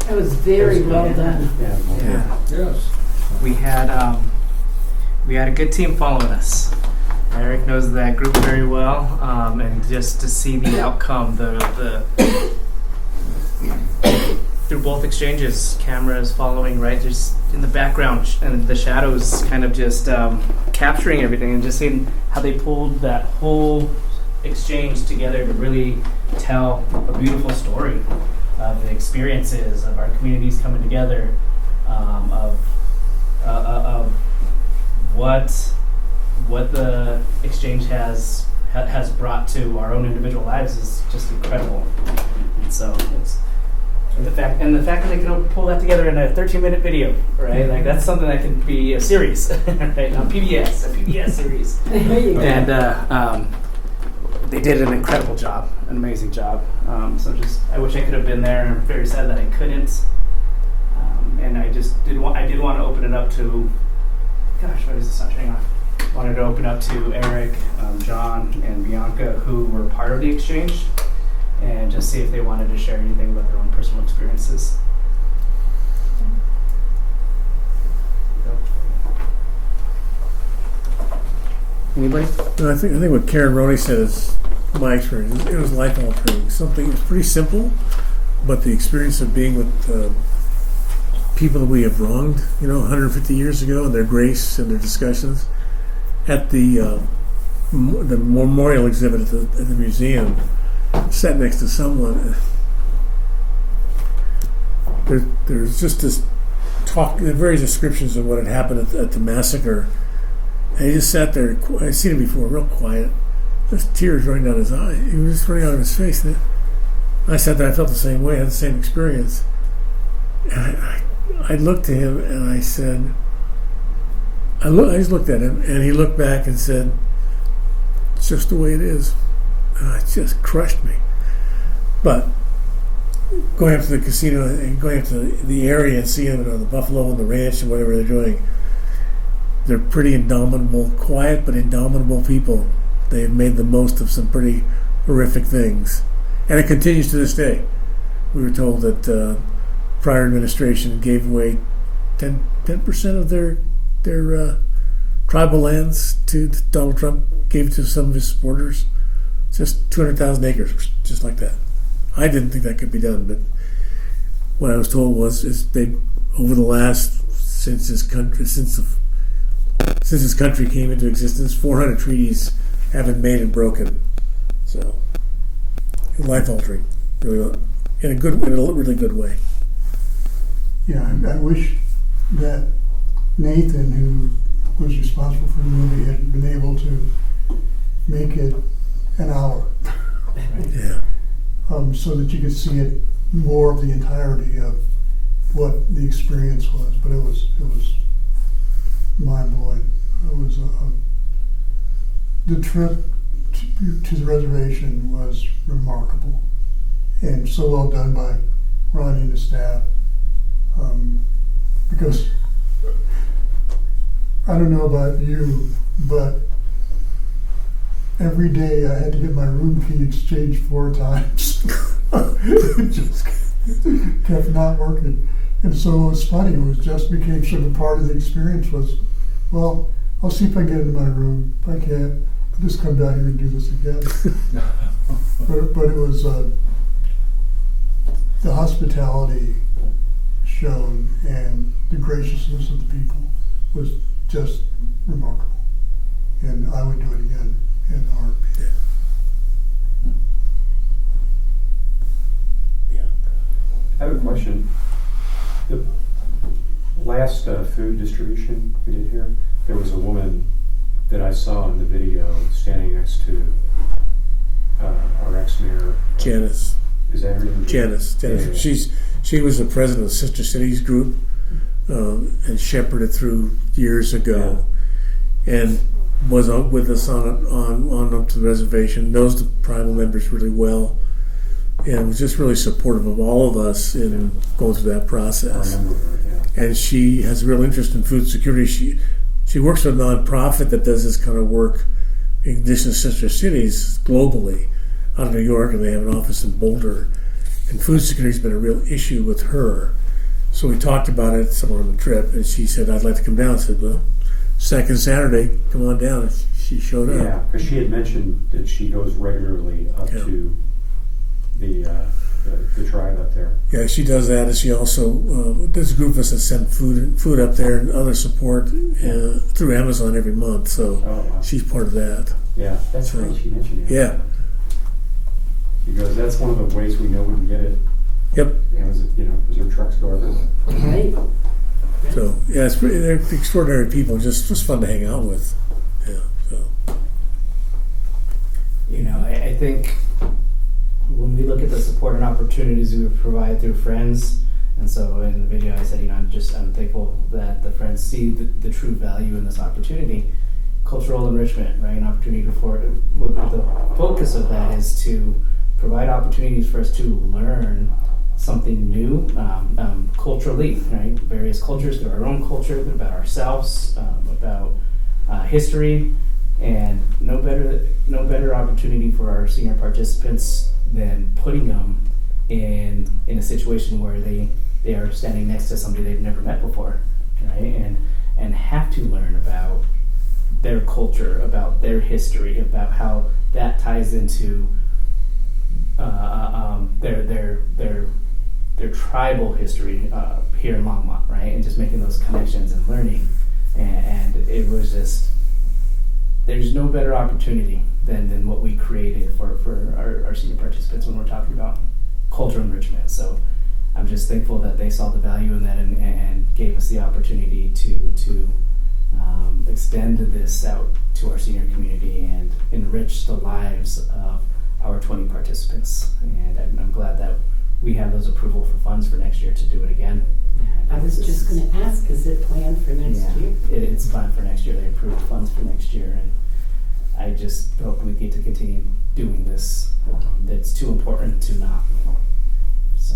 That was very well done. Yeah. Yes. We had a good team following us. Eric knows that group very well, and just to see the outcome, the through both exchanges, cameras following right just in the background and the shadows kind of just capturing everything, and just seeing how they pulled that whole exchange together to really tell a beautiful story of the experiences of our communities coming together, of what the exchange has brought to our own individual lives is just incredible. And so it's the fact that they can pull that together in a 13-minute video, right? Like that's something that can be a series, right? On PBS, a PBS series. There you go. And they did an incredible job, an amazing job. So I wish I could have been there. I'm very sad that I couldn't. And I did want to open it up to, gosh, why is this not turning on? Wanted to open up to Eric, John, and Bianca, who were part of the exchange, and just see if they wanted to share anything about their own personal experiences. Anybody? No, I think what Karen Roney said is my experience. It was life altering. Something it's pretty simple, but the experience of being with people that we have wronged, 150 years ago, and their grace and their discussions, at the memorial exhibit at the museum, sat next to someone. There's just this talk, the various descriptions of what had happened at the massacre, and he just sat there. I'd seen him before, real quiet, just tears running down his eyes. He was just running out of his face. And I sat there. I felt the same way. I had the same experience. And I looked to him and I said, I just looked at him, and he looked back and said, "It's just the way it is." And it just crushed me. But going up to the casino and going up to the area and seeing the buffalo and the ranch and whatever they're doing, they're pretty indomitable, quiet but indomitable people. They've made the most of some pretty horrific things. And it continues to this day. We were told that prior administration gave away 10% of their tribal lands to Donald Trump, gave it to some of his supporters. Just 200,000 acres, just like that. I didn't think that could be done, but what I was told is they, over the last, since this country came into existence, 400 treaties have been made and broken. So, life altering, really, in a really good way. Yeah, I wish that Nathan, who was responsible for the movie, had been able to make it an hour. Yeah. So that you could see it more of the entirety of what the experience was. But it was mind blowing. It was the trip to the reservation was remarkable, and so well done by Ronnie and the staff. Because I don't know about you, but every day I had to get my room key exchanged 4 times. It just kept not working. And so it was funny, it was just became sort of part of the experience was, well, I'll see if I can get into my room. If I can't, I'll just come down here and do this again. but it was the hospitality shown and the graciousness of the people was just remarkable. And I would do it again in a heartbeat. I have a question. The last food distribution we did here, there was a woman that I saw in the video standing next to our ex-mayor. Janice. Is that her name? Janice. Yeah. She was the president of the Sister Cities group and shepherded through years ago, and was with us on up to the reservation. Knows the tribal members really well, and was just really supportive of all of us in going through that process. I remember her, And she has a real interest in food security. She works with a nonprofit that does this kind of work in addition to Sister Cities globally out of New York, and they have an office in Boulder. And food security has been a real issue with her. So we talked about it somewhere on the trip, and she said, "I'd like to come down." I said, "Well, second Saturday, come on down." And she showed up. Yeah, because she had mentioned that she goes regularly up to the tribe up there. Yeah, she does that, and she also there's a group of us that send food up there and other support through Amazon every month. So she's part of that. Yeah, that's right. She mentioned it. Yeah. Because that's one of the ways we know we can get it. Yep. Because their trucks go everywhere. Right. So yeah, they're extraordinary people. Just fun to hang out with. Yeah. So. I think when we look at the support and opportunities we provide through friends, and so in the video I said, I'm thankful that the friends see the true value in this opportunity. Cultural enrichment, right? An opportunity for the focus of that is to provide opportunities for us to learn something new culturally, right? Various cultures, through our own culture, about ourselves, about history, and no better opportunity for our senior participants than putting them in a situation where they are standing next to somebody they've never met before, right? And have to learn about their culture, about their history, about how that ties into their tribal history here in Longmont, right? And just making those connections and learning, and it was just there's no better opportunity than what we created for our senior participants when we're talking about cultural enrichment. So I'm just thankful that they saw the value in that and gave us the opportunity to extend this out to our senior community and enrich the lives of our 20 participants. And I'm glad that we have those approval for funds for next year to do it again. I was just going to ask, is it planned for next year? It's planned for next year. They approved funds for next year, and I just hope we get to continue doing this. That's too important to not. So.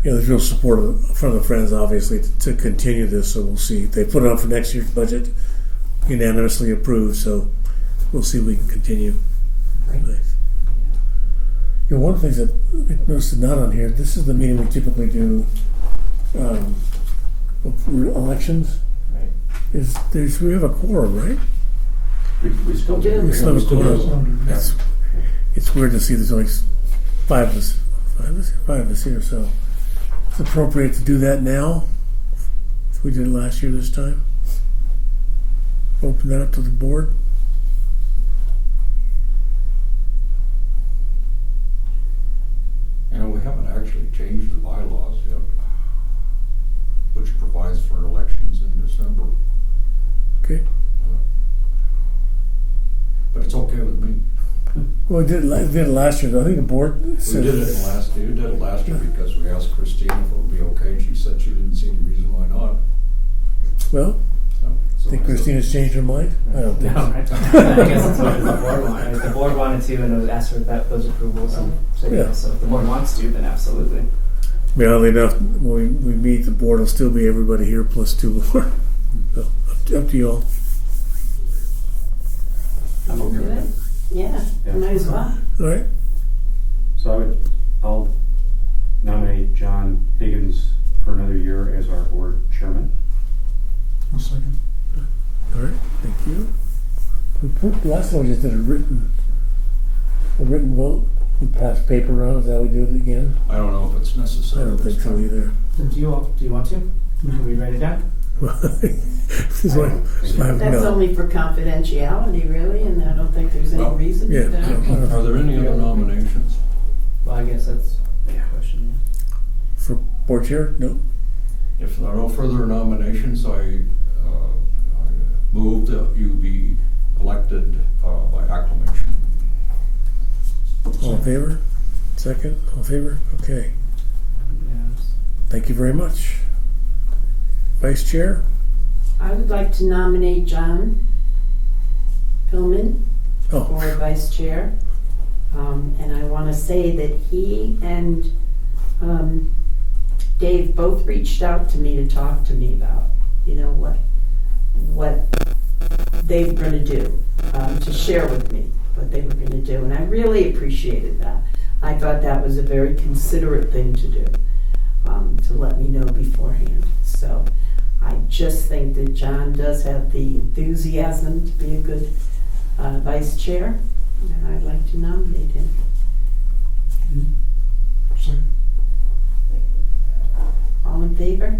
Yeah, there's real support from the Friends, obviously, to continue this. So we'll see. They put it on for next year's budget, unanimously approved. So we'll see if we can continue. Right. Nice. You know, one of the things that I noticed is not on here. This is the meeting we typically do. Elections. Right. We have a quorum, right? We still do. We still have a quorum. It's weird to see there's only five of us here. So it's appropriate to do that now. If we did it last year this time. Open that up to the board. You know, we haven't actually changed the bylaws yet, which provides for elections in December. Okay. But it's okay with me. Well, we did it last year, though. I think the board said... We did it last year. We did it last year because we asked Christine if it would be okay, and she said she didn't see any reason why not. Well, So think Christina's changed her mind? I don't think so. I guess it's what the board wanted. If the board wanted to and it was asked for those approvals, and so, Yeah. so if the board wants to, then absolutely. Oddly enough, when we meet, the board will still be everybody here plus two more. So, up to you all. I'm okay with that. Yeah, might as well. All right. So I'll nominate John Higgins for another year as our board chairman. I'll second. All right. Thank you. Last time we just did a written vote. We passed paper around. Is that how we do it again? I don't know if it's necessary. I don't think so either. Do you want to? Can we write it down? This is like, That's only for confidentiality, really, and I don't think there's any reason yeah, for that. Are there any other nominations? Well, I guess that's a question. For board chair? No. If there are no further nominations, I move that you be elected by acclamation. All in favor? Second? All in favor? Okay. Yes. Thank you very much. Vice Chair? I would like to nominate John Pillman for Vice Chair. And I want to say that he and Dave both reached out to me to talk to me about, what they were going to do, to share with me what they were going to do. And I really appreciated that. I thought that was a very considerate thing to do, to let me know beforehand. So I just think that John does have the enthusiasm to be a good vice chair, and I'd like to nominate him. Second. All in favor?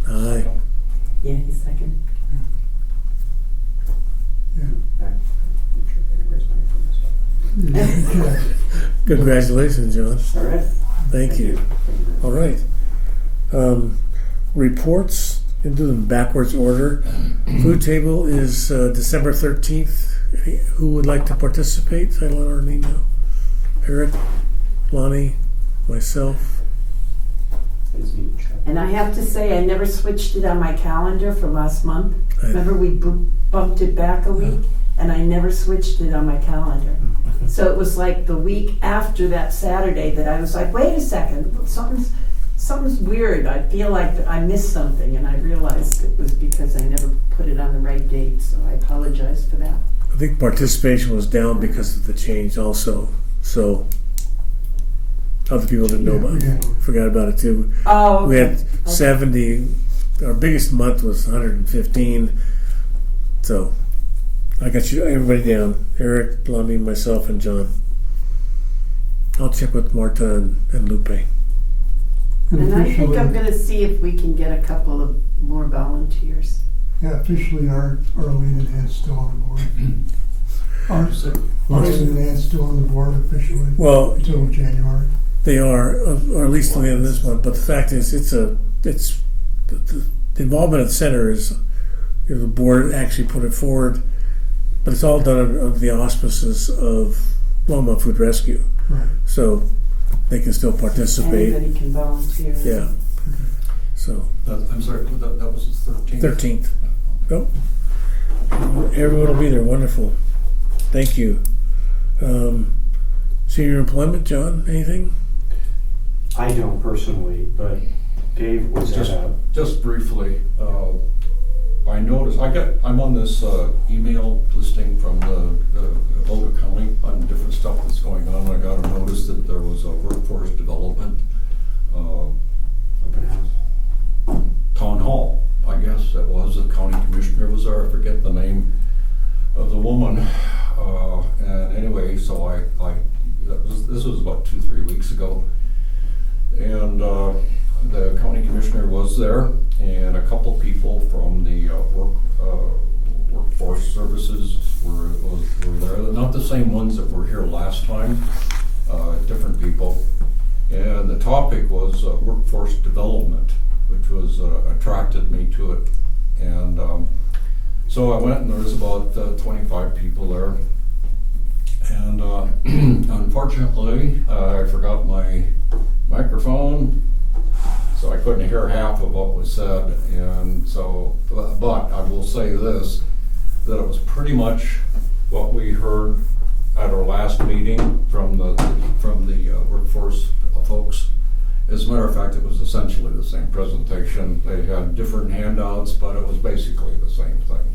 Aye. Yeah, he's second. Congratulations, John. All right. Thank you. All right. Reports, into them backwards order. Food table is December 13th. Who would like to participate? I let our name know. Eric, Lonnie, myself. And I have to say, I never switched it on my calendar for last month. Remember, we bumped it back a week, and I never switched it on my calendar. So it was like the week after that Saturday that I was like, wait a second, something's weird. I feel like I missed something, and I realized it was because I never put it on the right date, so I apologize for that. I think participation was down because of the change also. So other people didn't know about it. Forgot about it too. Oh, okay. We had 70. Our biggest month was 115. So I got everybody down. Eric, Lonnie, myself, and John. I'll check with Marta and Lupe. And I think I'm going to see if we can get a couple of more volunteers. Yeah, officially Arlene and Ed's still on the board. Arlene and Ed's still on the board officially. Well, until January. They are, or at least till the end of this month. But the fact is, the involvement of the center is, the board actually put it forward, but it's all done under the auspices of Longmont Food Rescue. Right. So they can still participate. Anybody can volunteer. Yeah. So. I'm sorry, that was the 13th? 13th. Yep. Everyone will be there. Wonderful. Thank you. Senior employment, John, anything? I don't personally, but Dave was just briefly. I noticed I'm on this email listing from the Boulder County on different stuff that's going on. I got a notice that there was a workforce development open house. Town hall, I guess it was. The county commissioner was there. I forget the name of the woman. And anyway, so this was about 2-3 weeks ago, and the county commissioner was there, and a couple people from the workforce services were there. Not the same ones that were here last time, different people. And the topic was workforce development, which was attracted me to it. And so I went, and there was about 25 people there. And unfortunately, I forgot my microphone, so I couldn't hear half of what was said. And so, but I will say this, that it was pretty much what we heard at our last meeting from the workforce folks. As a matter of fact, it was essentially the same presentation. They had different handouts, but it was basically the same thing.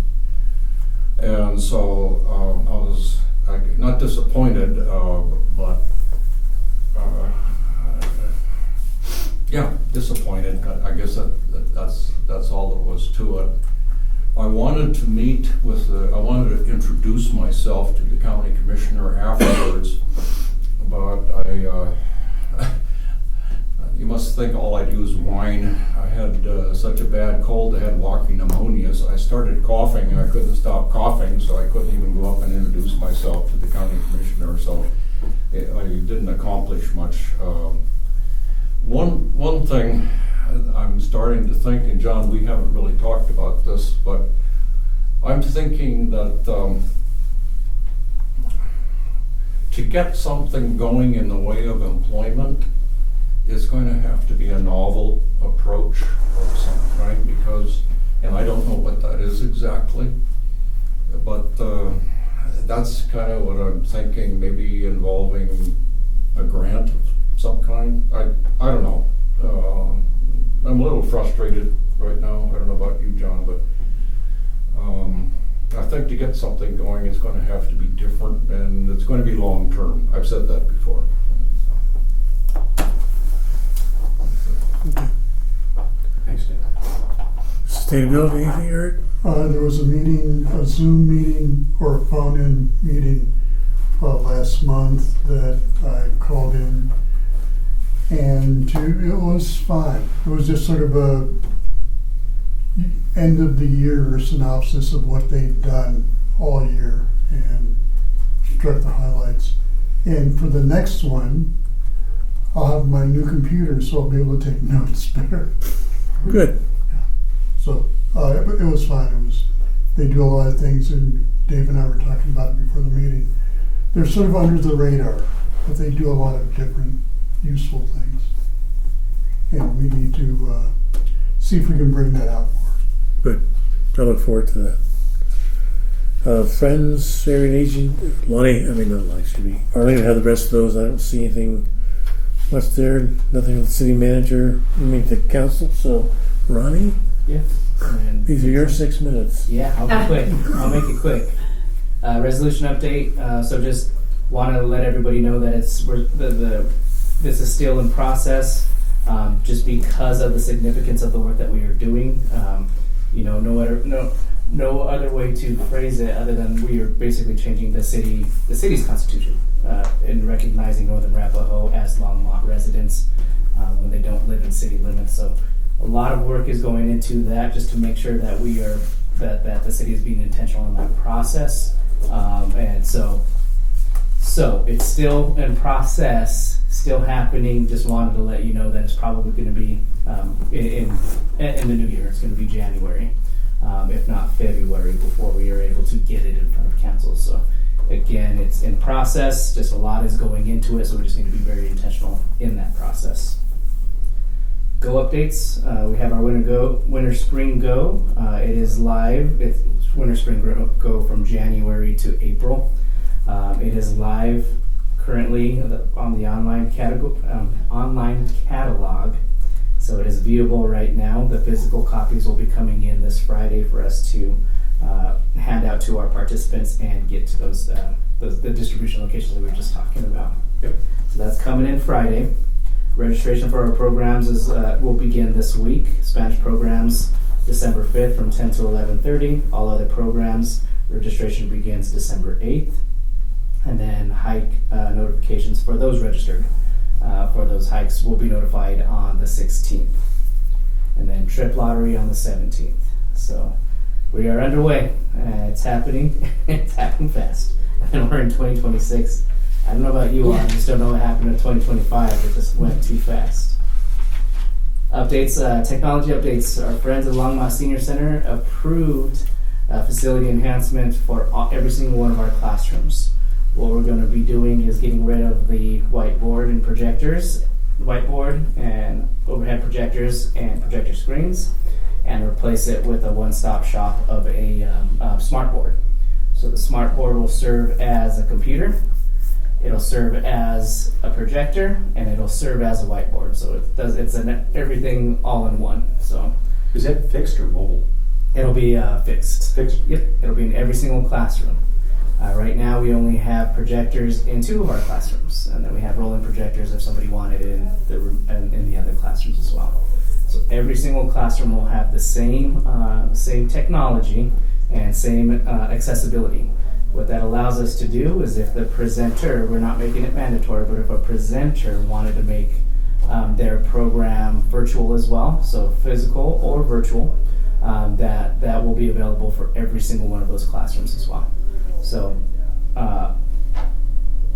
And so I was not disappointed, but yeah, disappointed. I guess that's all there was to it. I wanted to meet with I wanted to introduce myself to the county commissioner afterwards, but you must think all I do is whine. I had such a bad cold, I had walking pneumonia, so I started coughing and I couldn't stop coughing, so I couldn't even go up and introduce myself to the county commissioner, so I didn't accomplish much. One thing I'm starting to think, and John, we haven't really talked about this, but I'm thinking that to get something going in the way of employment, it's going to have to be a novel approach of some kind, because, and I don't know what that is exactly, but that's kind of what I'm thinking, maybe involving a grant of some kind. I don't know. I'm a little frustrated right now. I don't know about you, John, but I think to get something going, it's going to have to be different, and it's going to be long term. I've said that before. Okay. Thanks, Dave. Sustainability, anything, Eric? There was a meeting, a Zoom meeting or a phone-in meeting last month that I called in, and it was fine. It was just sort of a end of the year synopsis of what they've done all year and struck the highlights. And for the next one, I'll have my new computer, so I'll be able to take notes better. Good. Yeah. So it was fine. They do a lot of things, and Dave and I were talking about it before the meeting. They're sort of under the radar, but they do a lot of different useful things. And we need to see if we can bring that out more. Good. I look forward to that. Friends, area agent, Arlene had the rest of those. I don't see anything much there. Nothing with the city manager. The council. So, Ronnie? Yeah. These are your 6 minutes. Yeah, I'll be quick. I'll make it quick. Resolution update. So just want to let everybody know that this is still in process, just because of the significance of the work that we are doing. No other way to phrase it other than we are basically changing the city's constitution in recognizing Northern Arapaho as Longmont residents when they don't live in city limits. So a lot of work is going into that just to make sure that we are that the city is being intentional in that process. And so it's still in process, still happening. Just wanted to let you know that it's probably going to be in the new year. It's going to be January, if not February, before we are able to get it in front of council. So again, it's in process. Just a lot is going into it, so we just need to be very intentional in that process. Go updates. We have our Winter Spring Go. It is live. It's Winter Spring Go from January to April. It is live currently on the online catalog. So it is viewable right now. The physical copies will be coming in this Friday for us to hand out to our participants and get to those the distribution locations that we were just talking about. Yep. So that's coming in Friday. Registration for our programs will begin this week. Spanish programs December 5th from 10 to 11:30. All other programs, registration begins December 8th. And then hike notifications for those registered for those hikes will be notified on the 16th. And then trip lottery on the 17th. So we are underway. It's happening. It's happening fast. And we're in 2026. I don't know about you all, I just don't know what happened in 2025. It just went too fast. Updates, technology updates. Our friends at Longmont Senior Center approved facility enhancement for every single one of our classrooms. What we're going to be doing is getting rid of the whiteboard and overhead projectors and projector screens, and replace it with a one-stop shop of a smart board. So the smart board will serve as a computer. It'll serve as a projector, and it'll serve as a whiteboard. So it's everything all in one. So is that fixed or mobile? It'll be fixed. Fixed? Yep. It'll be in every single classroom. Right now we only have projectors in 2 of our classrooms, and then we have rolling projectors if somebody wanted it in the other classrooms as well. So every single classroom will have the same technology and same accessibility. What that allows us to do is if the presenter, we're not making it mandatory, but if a presenter wanted to make their program virtual as well, so physical or virtual, that will be available for every single one of those classrooms as well. So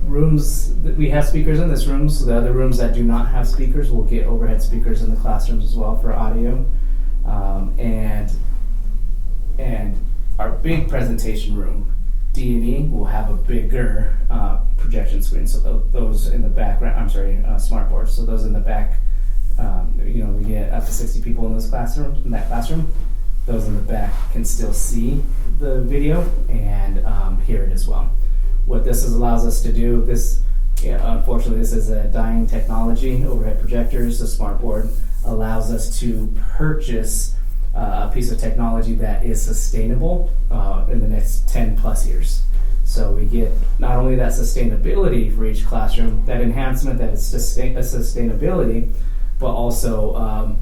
rooms, we have speakers in this room, so the other rooms that do not have speakers will get overhead speakers in the classrooms as well for audio. And our big presentation room, D&E, will have a bigger projection screen. So those in the background, smart boards. So those in the back, we get up to 60 people in that classroom. Those in the back can still see the video and hear it as well. What this allows us to do, unfortunately, this is a dying technology. Overhead projectors, the smart board allows us to purchase a piece of technology that is sustainable in the next 10 plus years. So we get not only that sustainability for each classroom, that enhancement, that it's sustainability, but also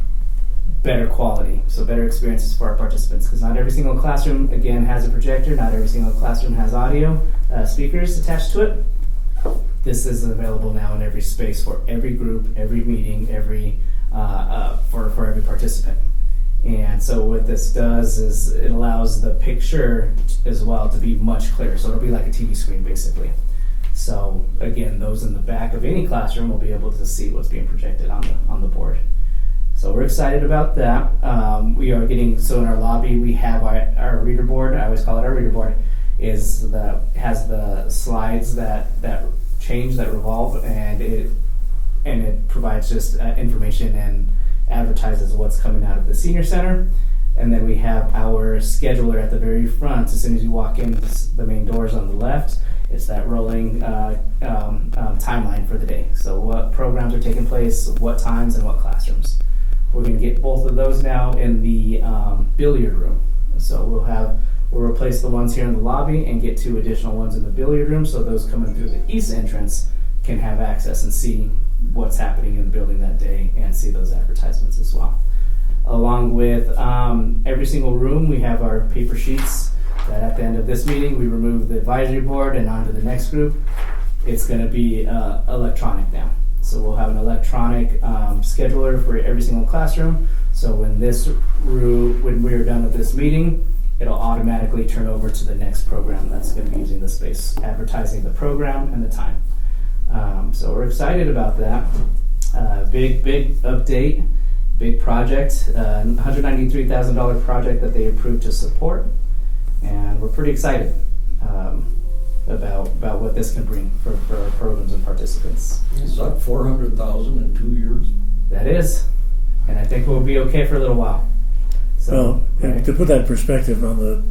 better quality, so better experiences for our participants. Because not every single classroom, again, has a projector. Not every single classroom has audio speakers attached to it. This is available now in every space for every group, every meeting, for every participant. And so what this does is it allows the picture as well to be much clearer. So it'll be like a TV screen basically. So again, those in the back of any classroom will be able to see what's being projected on the board. So we're excited about that. We are getting, so in our lobby we have our reader board. I always call it our reader board. Has the slides that change, that revolve, and it provides just information and advertises what's coming out of the senior center. And then we have our scheduler at the very front. As soon as you walk in, the main doors on the left, it's that rolling timeline for the day. So what programs are taking place, what times, and what classrooms. We're going to get both of those now in the billiard room. So we'll replace the ones here in the lobby and get 2 additional ones in the billiard room, so those coming through the east entrance can have access and see what's happening in the building that day and see those advertisements as well. Along with every single room, we have our paper sheets that at the end of this meeting we remove the advisory board and onto the next group. It's going to be electronic now. So we'll have an electronic scheduler for every single classroom. So when we're done with this meeting, it'll automatically turn over to the next program that's going to be using the space, advertising the program and the time. So we're excited about that. Big update, big project, $193,000 project that they approved to support, and we're pretty excited about what this can bring for our programs and participants. Is that 400,000 in 2 years? That is, and I think we'll be okay for a little while. So, Well, right? to put that in perspective on the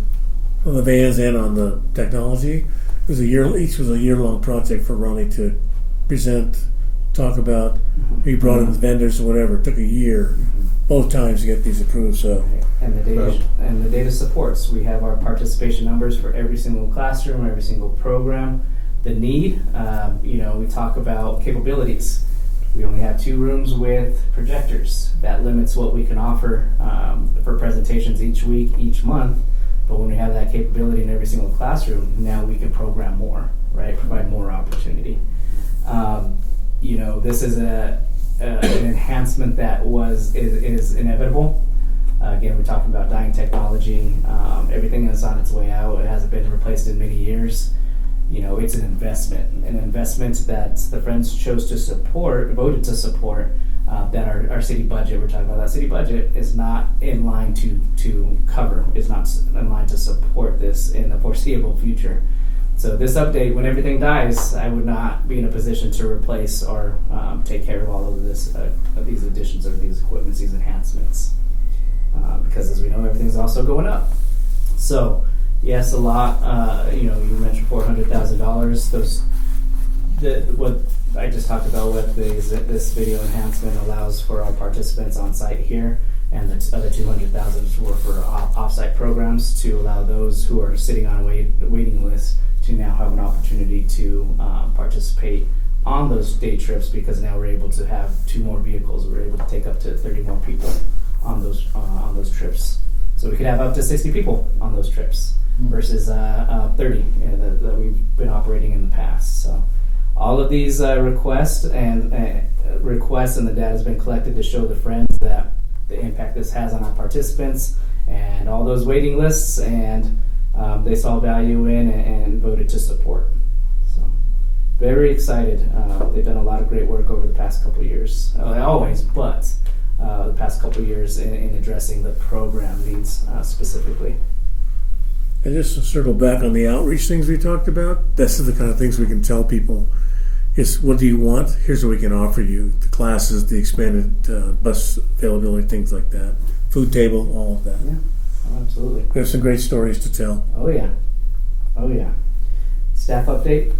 vans and on the technology, it was each was a year-long project for Ronnie to present, talk about. He brought in the vendors or whatever. It took a year, both times, to get these approved. So, And the data supports. We have our participation numbers for every single classroom, every single program. The need, we talk about capabilities. We only have 2 rooms with projectors. That limits what we can offer for presentations each week, each month. But when we have that capability in every single classroom, now we can program more, right? Provide more opportunity. This is an enhancement that is inevitable. Again, we're talking about dying technology. Everything is on its way out. It hasn't been replaced in many years. It's an investment that the Friends chose to support, voted to support, that our city budget, we're talking about that city budget, is not in line to cover, is not in line to support this in the foreseeable future. So this update, when everything dies, I would not be in a position to replace or take care of all of this, of these additions or these equipments, these enhancements. Because as we know, everything's also going up. So, yes, a lot. You mentioned $400,000. What I just talked about with this video enhancement allows for our participants on site here, and the other $200,000 were for off-site programs to allow those who are sitting on a waiting list to now have an opportunity to participate on those day trips, because now we're able to have 2 more vehicles. We're able to take up to 30 more people on those trips. So we could have up to 60 people on those trips versus 30 that we've been operating in the past. So all of these requests and the data has been collected to show the Friends that the impact this has on our participants and all those waiting lists, and they saw value in and voted to support. So very excited. They've done a lot of great work over the past couple of years, always, but the past couple of years in addressing the program needs specifically. and just to circle back on the outreach things we talked about, this is the kind of things we can tell people. Is what do you want? Here's what we can offer you: the classes, the expanded bus availability, things like that, food table, all of that. Yeah, oh, absolutely. We have some great stories to tell. Oh yeah. Staff update,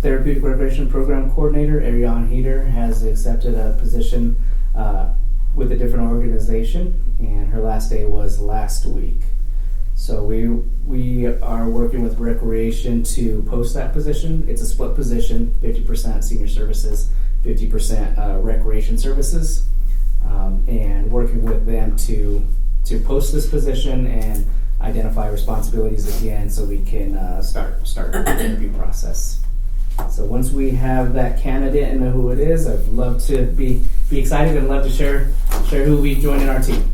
Therapeutic Recreation Program Coordinator Ariane Heater has accepted a position with a different organization, and her last day was last week. So we are working with Recreation to post that position. It's a split position, 50% senior services, 50% recreation services, and working with them to post this position and identify responsibilities again, so we can start the interview process. So once we have that candidate and know who it is, I'd love to be excited and love to share who will be joining our team.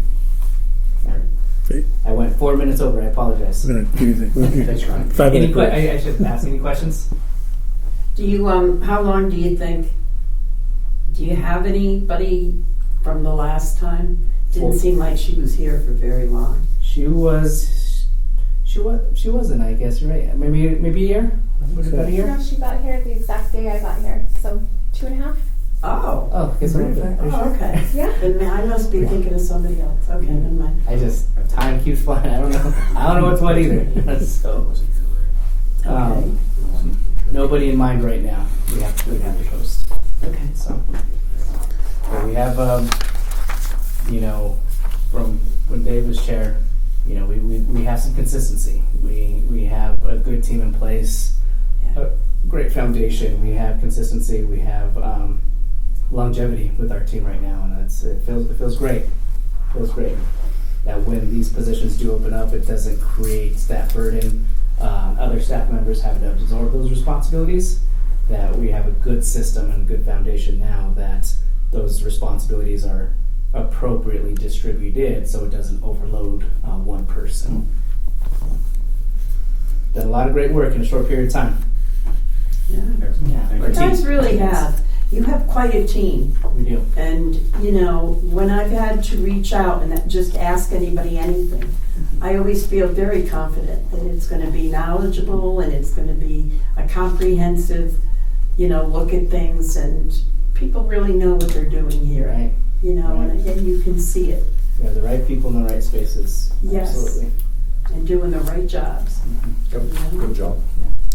I went 4 minutes over. I apologize. We're gonna give you the Thanks, Ron. 5 minute break. I should ask any questions. Do you how long do you think? Do you have anybody from the last time? Didn't seem like she was here for very long. She wasn't, I guess, right? Maybe a year? Was it about a year? No, she got here the exact day I got here, so 2.5. Oh. Guess what? Okay. Yeah. Then I must be thinking of somebody else. Okay, never mind. Time keeps flying. I don't know what's what either. So, nobody in mind right now. We have to post. Okay. So we have, from when Dave was chair, we have some consistency. We have a good team in place, a great foundation. We have consistency. We have longevity with our team right now, and it feels great. It feels great that when these positions do open up, it doesn't create that burden. Other staff members having to absorb those responsibilities. That we have a good system and good foundation now that those responsibilities are appropriately distributed, so it doesn't overload one person. done a lot of great work in a short period of time. Yeah. Yeah, You our guys team. really have. You have quite a team. We do. And, you know, when I've had to reach out and just ask anybody anything, I always feel very confident that it's going to be knowledgeable and it's going to be a comprehensive, you know, look at things, and people really know what they're doing here. Right. You know, Right. and you can see it. We have the right people in the right spaces. Yes. Absolutely. And doing the right jobs. Yep, good job.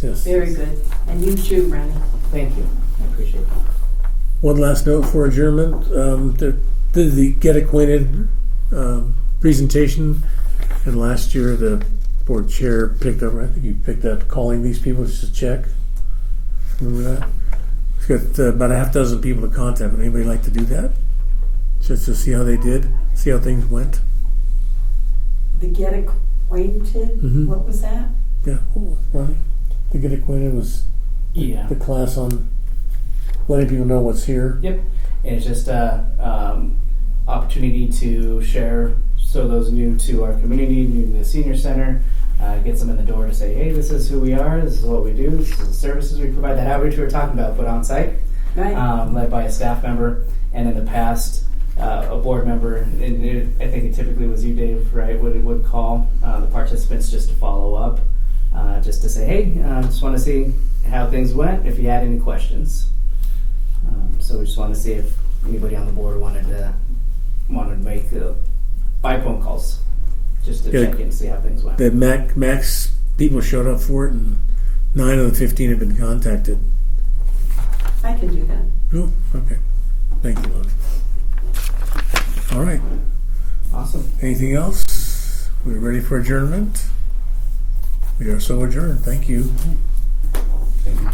Yes. Very good. And you too, Rennie. Thank you. I appreciate that. One last note for adjournment. Did the Get Acquainted presentation, and last year the board chair picked up, I think you picked up calling these people just to check. Remember that? We've got about a half dozen people to contact. Would anybody like to do that? Just to see how they did, see how things went? The Get Acquainted, Mhm. what was that? Yeah, Ronnie? The Get Acquainted was Yeah. the class on letting people know what's here. Yep. And it's just a opportunity to share, so those new to our community, new to the senior center, gets them in the door to say, hey, this is who we are, this is what we do, this is the services we provide, that outreach we were talking about, put on site, Right. led by a staff member. And in the past, a board member, and I think it typically was you, Dave, right, would call the participants just to follow up, just to say, hey, just want to see how things went, if you had any questions. So we just wanted to see if anybody on the board wanted to make 5 phone calls just to Yeah. check in and see how things went. The max people showed up for it, and 9 of the 15 have been contacted. I can do that. Oh, okay. Thank you, Lonnie. All right. Awesome. Anything else? We're ready for adjournment? We are so adjourned. Thank you. Thank you.